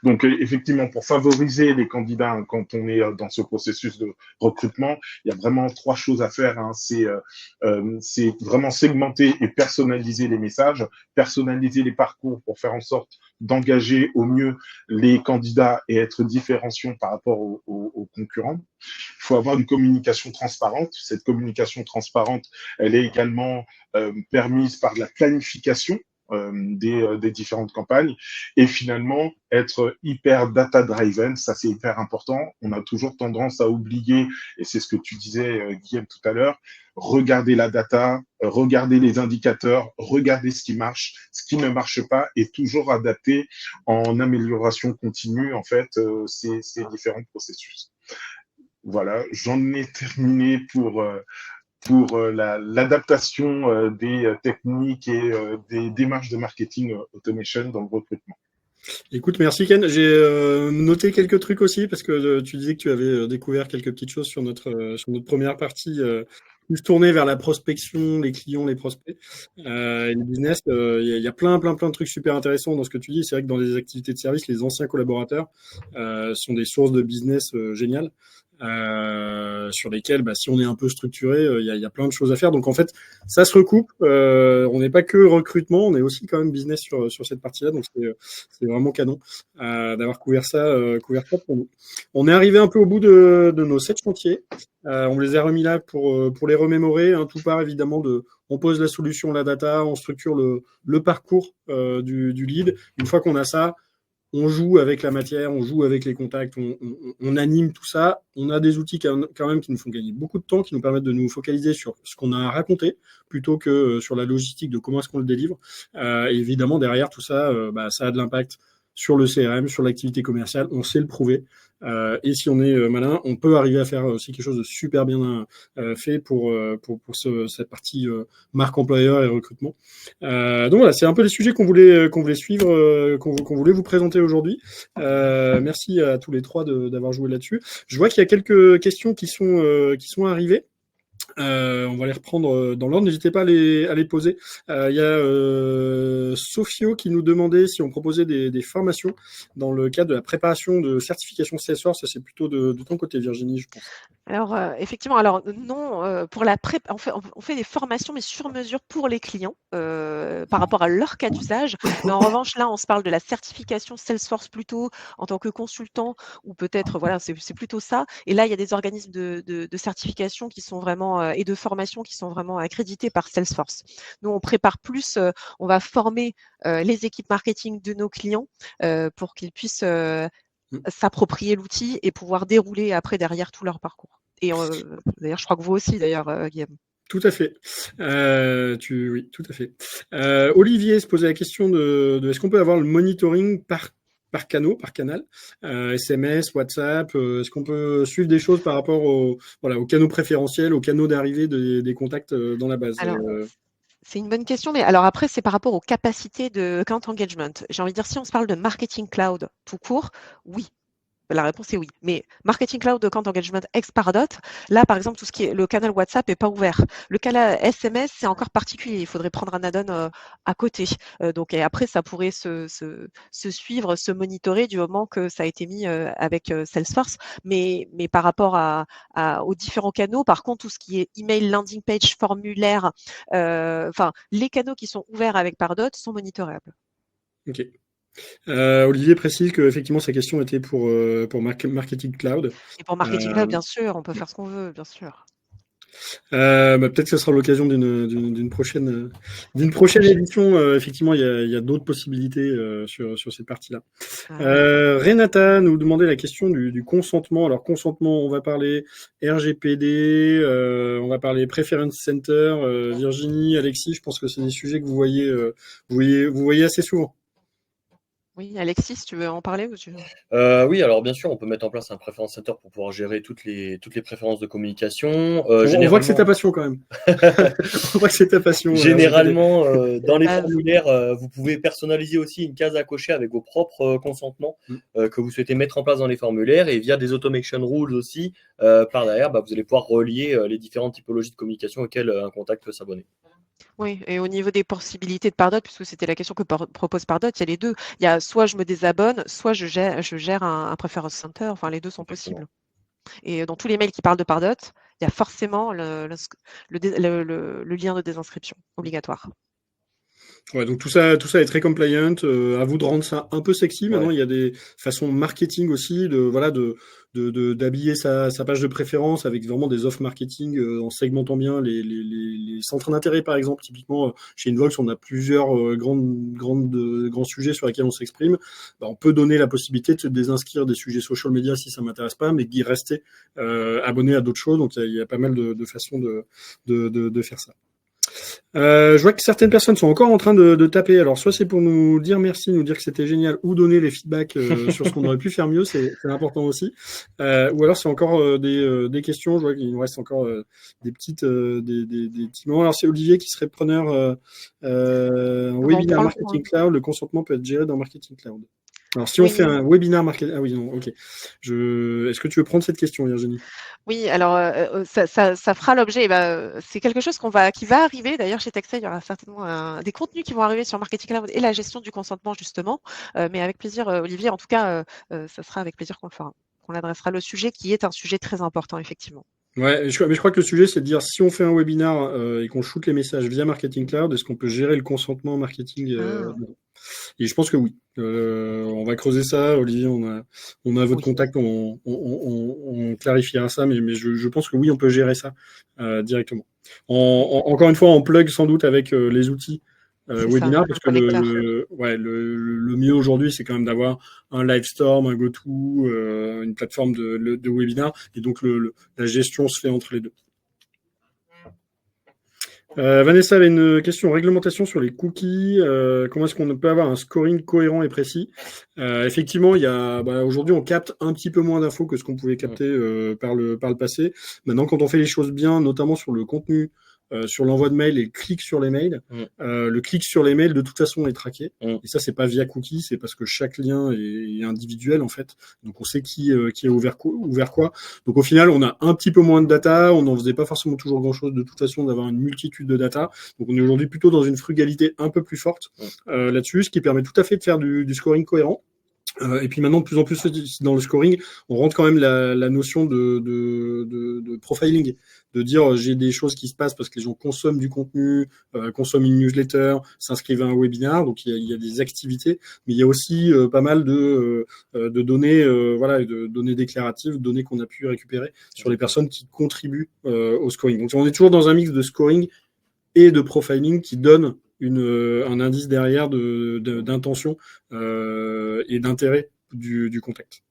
Donc, effectivement, pour favoriser les candidats quand on est dans ce processus de recrutement, il y a vraiment 3 choses à faire. Hein. C'est vraiment segmenter et personnaliser les messages, personnaliser les parcours pour faire en sorte d'engager au mieux les candidats et être différenciant par rapport aux concurrents. Il faut avoir une communication transparente. Cette communication transparente, elle est également permise par la planification des différentes campagnes et finalement être hyper data-driven, ça c'est hyper important. On a toujours tendance à oublier, et c'est ce que tu disais Guillaume tout à l'heure, regarder la data, regarder les indicateurs, regarder ce qui marche, ce qui ne marche pas et toujours adapter en amélioration continue en fait ces différents processus. Voilà, j'en ai terminé pour l'adaptation des techniques et des démarches de marketing automation dans le recrutement. Écoute, merci Ken. J'ai noté quelques trucs aussi parce que tu disais que tu avais découvert quelques petites choses sur notre première partie plus tourné vers la prospection, les clients, les prospects, et le business. Il y a plein de trucs super intéressants dans ce que tu dis. C'est vrai que dans les activités de service, les anciens collaborateurs sont des sources de business géniales. Sur lesquels, si on est un peu structuré, il y a plein de choses à faire. Donc en fait, ça se recoupe. On n'est pas que recrutement, on est aussi quand même business sur cette partie-là. Donc c'est vraiment canon d'avoir couvert ça pour nous. On est arrivé un peu au bout de nos 7 chantiers. On les a remis là pour les remémorer. Hein. Tout part évidemment on pose la solution, la data, on structure le parcours du lead. Une fois qu'on a ça, on joue avec la matière, on joue avec les contacts, on anime tout ça. On a des outils quand même qui nous font gagner beaucoup de temps, qui nous permettent de nous focaliser sur ce qu'on a à raconter plutôt que sur la logistique de comment est-ce qu'on le délivre. Et évidemment, derrière tout ça, ça a de l'impact sur le CRM, sur l'activité commerciale. On sait le prouver. Et si on est malin, on peut arriver à faire aussi quelque chose de super bien fait pour cette partie marque employeur et recrutement. Donc voilà, c'est un peu les sujets qu'on voulait suivre, qu'on voulait vous présenter aujourd'hui. Merci à tous les trois d'avoir joué là-dessus. Je vois qu'il y a quelques questions qui sont arrivées. On va les reprendre dans l'ordre. N'hésitez pas à les poser. Il y a Sophio qui nous demandait si on proposait des formations dans le cadre de la préparation de certification Salesforce. Ça, c'est plutôt de ton côté, Virginie, je pense. Alors, effectivement, alors non, pour la prépa, on fait des formations, mais sur mesure pour les clients, par rapport à leur cas d'usage. Mais en revanche, là, on se parle de la certification Salesforce plutôt en tant que consultant, ou peut-être, voilà, c'est plutôt ça. Et là, il y a des organismes de certification qui sont vraiment et de formation qui sont vraiment accrédités par Salesforce. Nous, on prépare plus, on va former les équipes marketing de nos clients pour qu'ils puissent s'approprier l'outil et pouvoir dérouler après derrière tout leur parcours. Et d'ailleurs, je crois que vous aussi, d'ailleurs, Guillaume. Tout à fait. Oui, tout à fait. Olivier se posait la question de est-ce qu'on peut avoir le monitoring par canal, SMS, WhatsApp, est-ce qu'on peut suivre des choses par rapport aux canaux préférentiels, aux canaux d'arrivée des contacts dans la base? Alors, c'est une bonne question, mais alors après, c'est par rapport aux capacités de account engagement. J'ai envie de dire, si on se parle de marketing cloud tout court, oui. La réponse est oui. Mais Marketing Cloud Account Engagement ex Pardot, là, par exemple, tout ce qui est le canal WhatsApp n'est pas ouvert. Le canal SMS, c'est encore particulier. Il faudrait prendre un add-on à côté. Donc, et après, ça pourrait se suivre, se monitorer du moment que ça a été mis avec Salesforce. Mais par rapport aux différents canaux, par contre, tout ce qui est email, landing page, formulaire, les canaux qui sont ouverts avec Pardot sont monitorables. Ok. Olivier précise que effectivement sa question était pour Marketing Cloud. Et pour Marketing Cloud, bien sûr, on peut faire ce qu'on veut, bien sûr. Peut-être que ce sera l'occasion d'une prochaine édition. Effectivement, il y a d'autres possibilités sur cette partie-là. Renata nous demandait la question du consentement. Alors consentement, on va parler RGPD, on va parler Preference Center. Virginie, Alexis, je pense que c'est des sujets que vous voyez assez souvent. Oui, Alexis, tu veux en parler ou Oui, alors bien sûr, on peut mettre en place un Preference Center pour pouvoir gérer toutes les préférences de communication. On voit que c'est ta passion quand même. On voit que c'est ta passion. Généralement, dans les formulaires, vous pouvez personnaliser aussi une case à cocher avec vos propres consentements que vous souhaitez mettre en place dans les formulaires, et via des automation rules aussi, par derrière, vous allez pouvoir relier les différentes typologies de communication auxquelles un contact peut s'abonner. Oui, et au niveau des possibilités de Pardot, puisque c'était la question que propose Pardot, il y a les deux. Il y a soit je me désabonne, soit je gère un Preference Center. Enfin, les deux sont possibles. Et dans tous les mails qui parlent de Pardot, il y a forcément le lien de désinscription obligatoire. Ouais, donc tout ça est très compliant. À vous de rendre ça un peu sexy. Maintenant, il y a des façons marketing aussi d'habiller sa page de préférence avec vraiment des offres marketing en segmentant bien les centres d'intérêt, par exemple. Typiquement, chez Invox, on a plusieurs grands sujets sur lesquels on s'exprime. On peut donner la possibilité de se désinscrire des sujets social media si ça m'intéresse pas, mais d'y rester abonné à d'autres choses. Donc, il y a pas mal de façons de faire ça. Je vois que certaines personnes sont encore en train de taper. Alors, soit c'est pour nous dire merci, nous dire que c'était génial, ou donner les feedbacks sur ce qu'on aurait pu faire mieux, c'est important aussi. Ou alors c'est encore des questions. Je vois qu'il nous reste encore des petits moments. Alors, c'est Olivier qui serait preneur webinaire Marketing Cloud. Le consentement peut être géré dans Marketing Cloud. Alors, si on Oui. fait un webinar marketing... Ah oui, non, ok. Est-ce que tu veux prendre cette question, Virginie? Oui, alors ça fera l'objet. C'est quelque chose qui va arriver. D'ailleurs, chez Texel, il y aura certainement des contenus qui vont arriver sur Marketing Cloud et la gestion du consentement, justement. Mais avec plaisir, Olivier. En tout cas, ça sera avec plaisir qu'on le fera. Qu'on adressera le sujet qui est un sujet très important, effectivement. Ouais, mais je crois que le sujet, c'est de dire si on fait un webinar et qu'on shoot les messages via Marketing Cloud, est-ce qu'on peut gérer le consentement marketing dedans? Et je pense que oui. On va creuser ça, Olivier. On a votre Oui. contact, on clarifiera ça, mais je pense que oui, on peut gérer ça directement. Encore une fois, on plug sans doute avec les outils C'est webinar, ça, parce un que connecteur. le mieux aujourd'hui, c'est quand même d'avoir un Livestorm, un GoTo, une plateforme de webinar, et donc la gestion se fait entre les deux. Vanessa avait une question réglementation sur les cookies. Comment est-ce qu'on peut avoir un scoring cohérent et précis? Effectivement, aujourd'hui, on capte un petit peu moins d'infos que ce qu'on pouvait capter par le passé. Maintenant, quand on fait les choses bien, notamment sur le contenu, sur l'envoi de mails et le clic sur les mails, le clic sur les mails, de toute façon, est traqué. Et ça, c'est pas via cookies, c'est parce que chaque lien est individuel, en fait. Donc, on sait qui a ouvert quoi. Donc, au final, on a un petit peu moins de data. On n'en faisait pas forcément toujours grand-chose, de toute façon, d'avoir une multitude de data. Donc, on est aujourd'hui plutôt dans une frugalité un peu plus forte là-dessus, ce qui permet tout à fait de faire du scoring cohérent. Et puis maintenant, de plus en plus dans le scoring, on rentre quand même la notion de profiling, de dire j'ai des choses qui se passent parce que les gens consomment du contenu, consomment une newsletter, s'inscrivent à un webinar, donc il y a des activités, mais il y a aussi pas mal de données, de données déclaratives, de données qu'on a pu récupérer sur les personnes qui contribuent au scoring. Donc on est toujours dans un mix de scoring et de profiling qui donne un indice derrière d'intention et d'intérêt du contact.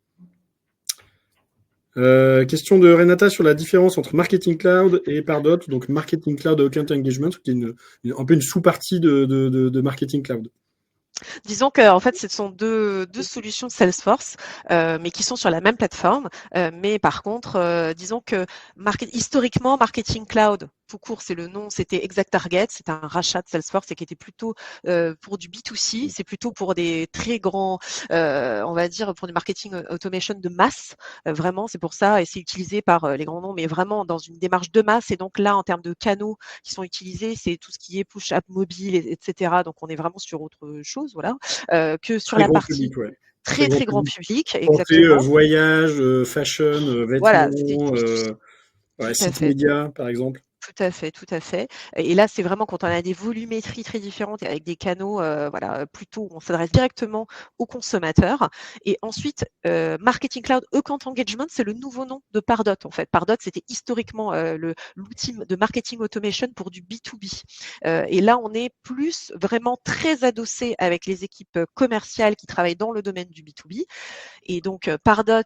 Question de Renata sur la différence entre Marketing Cloud et Pardot, donc Marketing Cloud Account Engagement, qui est un peu une sous-partie de Marketing Cloud. Disons que en fait, ce sont deux solutions Salesforce, mais qui sont sur la même plateforme. Mais par contre, disons que historiquement, Marketing Cloud, tout court, c'est le nom, c'était ExactTarget, c'est un rachat de Salesforce et qui était plutôt pour du B2C, c'est plutôt pour des très grands, on va dire, pour du marketing automation de masse. Vraiment, c'est pour ça, et c'est utilisé par les grands noms, mais vraiment dans une démarche de masse. Et donc là, en termes de canaux qui sont utilisés, c'est tout ce qui est push app mobile, etc. Donc on est vraiment sur autre chose, voilà, que sur Très la grand partie public, ouais. très très grand public, Porté, exactement. voyage, fashion, Voilà, vêtements, tout à sites fait. médias, par exemple. Tout à fait, tout à fait. Et là, c'est vraiment quand on a des volumétries très différentes et avec des canaux, plutôt où on s'adresse directement aux consommateurs. Et ensuite, Marketing Cloud Account Engagement, c'est le nouveau nom de Pardot, en fait. Pardot, c'était historiquement l'outil de marketing automation pour du B2B. Et là, on est plus vraiment très adossé avec les équipes commerciales qui travaillent dans le domaine du B2B. Et donc, Pardot,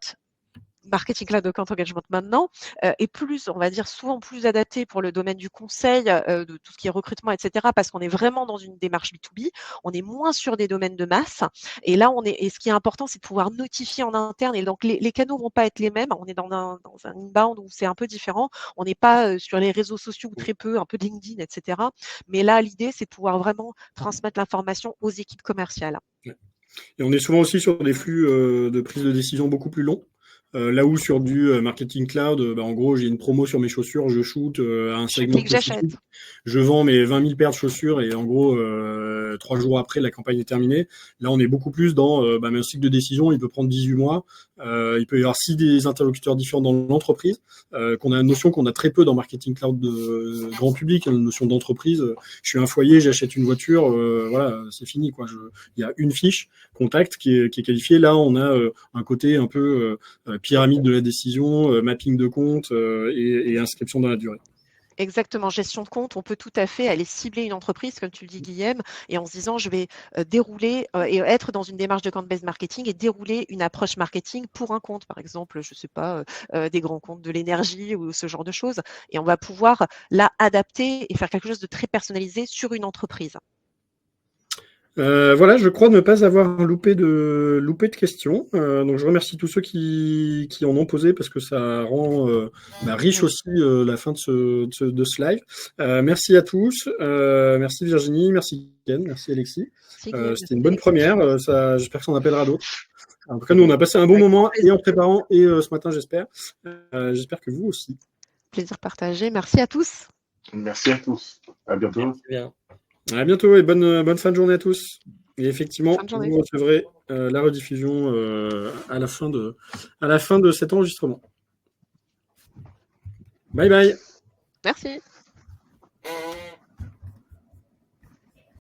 Marketing Cloud Account Engagement maintenant est plus, on va dire, souvent plus adapté pour le domaine du conseil, de tout ce qui est recrutement, etc. Parce qu'on est vraiment dans une démarche B2B. On est moins sur des domaines de masse. Et là, et ce qui est important, c'est de pouvoir notifier en interne. Et donc, les canaux vont pas être les mêmes. On est dans un inbound où c'est un peu différent. On n'est pas sur les réseaux sociaux ou très peu, un peu de LinkedIn, etc. Mais là, l'idée, c'est de pouvoir vraiment transmettre l'information aux équipes commerciales. Et on est souvent aussi sur des flux de prise de décision beaucoup plus longs. Là où sur du marketing cloud, en gros, j'ai une promo sur mes chaussures, je shoot à un segment spécifique, je vends mes 20 000 paires de chaussures et en gros, 3 jours après, la campagne est terminée. Là, on est beaucoup plus dans un cycle de décision, il peut prendre 18 mois. Il peut y avoir 6 des interlocuteurs différents dans l'entreprise, qu'on a une notion qu'on a très peu dans marketing cloud de grand public, une notion d'entreprise. Je suis un foyer, j'achète une voiture, voilà, c'est fini, quoi. Il y a une fiche contact qui est qualifiée. Là, on a un côté un peu pyramide de la décision, mapping de compte et inscription dans la durée. Exactement, gestion de compte, on peut tout à fait aller cibler une entreprise, comme tu le dis Guillaume, et en se disant je vais dérouler et être dans une démarche de compte-based marketing et dérouler une approche marketing pour un compte, par exemple, je ne sais pas, des grands comptes de l'énergie ou ce genre de choses. Et on va pouvoir là adapter et faire quelque chose de très personnalisé sur une entreprise. Voilà, je crois ne pas avoir loupé de questions. Donc je remercie tous ceux qui en ont posé parce que ça rend riche aussi la fin de ce live. Merci à tous. Merci Virginie, merci Ken, merci Alexis. C'était une bonne première. J'espère que ça en appellera d'autres. En tout cas, nous, on a passé un bon moment et en préparant et ce matin, j'espère. J'espère que vous aussi. Plaisir partagé. Merci à tous. Merci à tous. À bientôt. Merci bien. À bientôt et bonne fin de journée à tous. Et effectivement, Fin de journée. vous recevrez la rediffusion à la fin de cet enregistrement. Bye bye. Merci.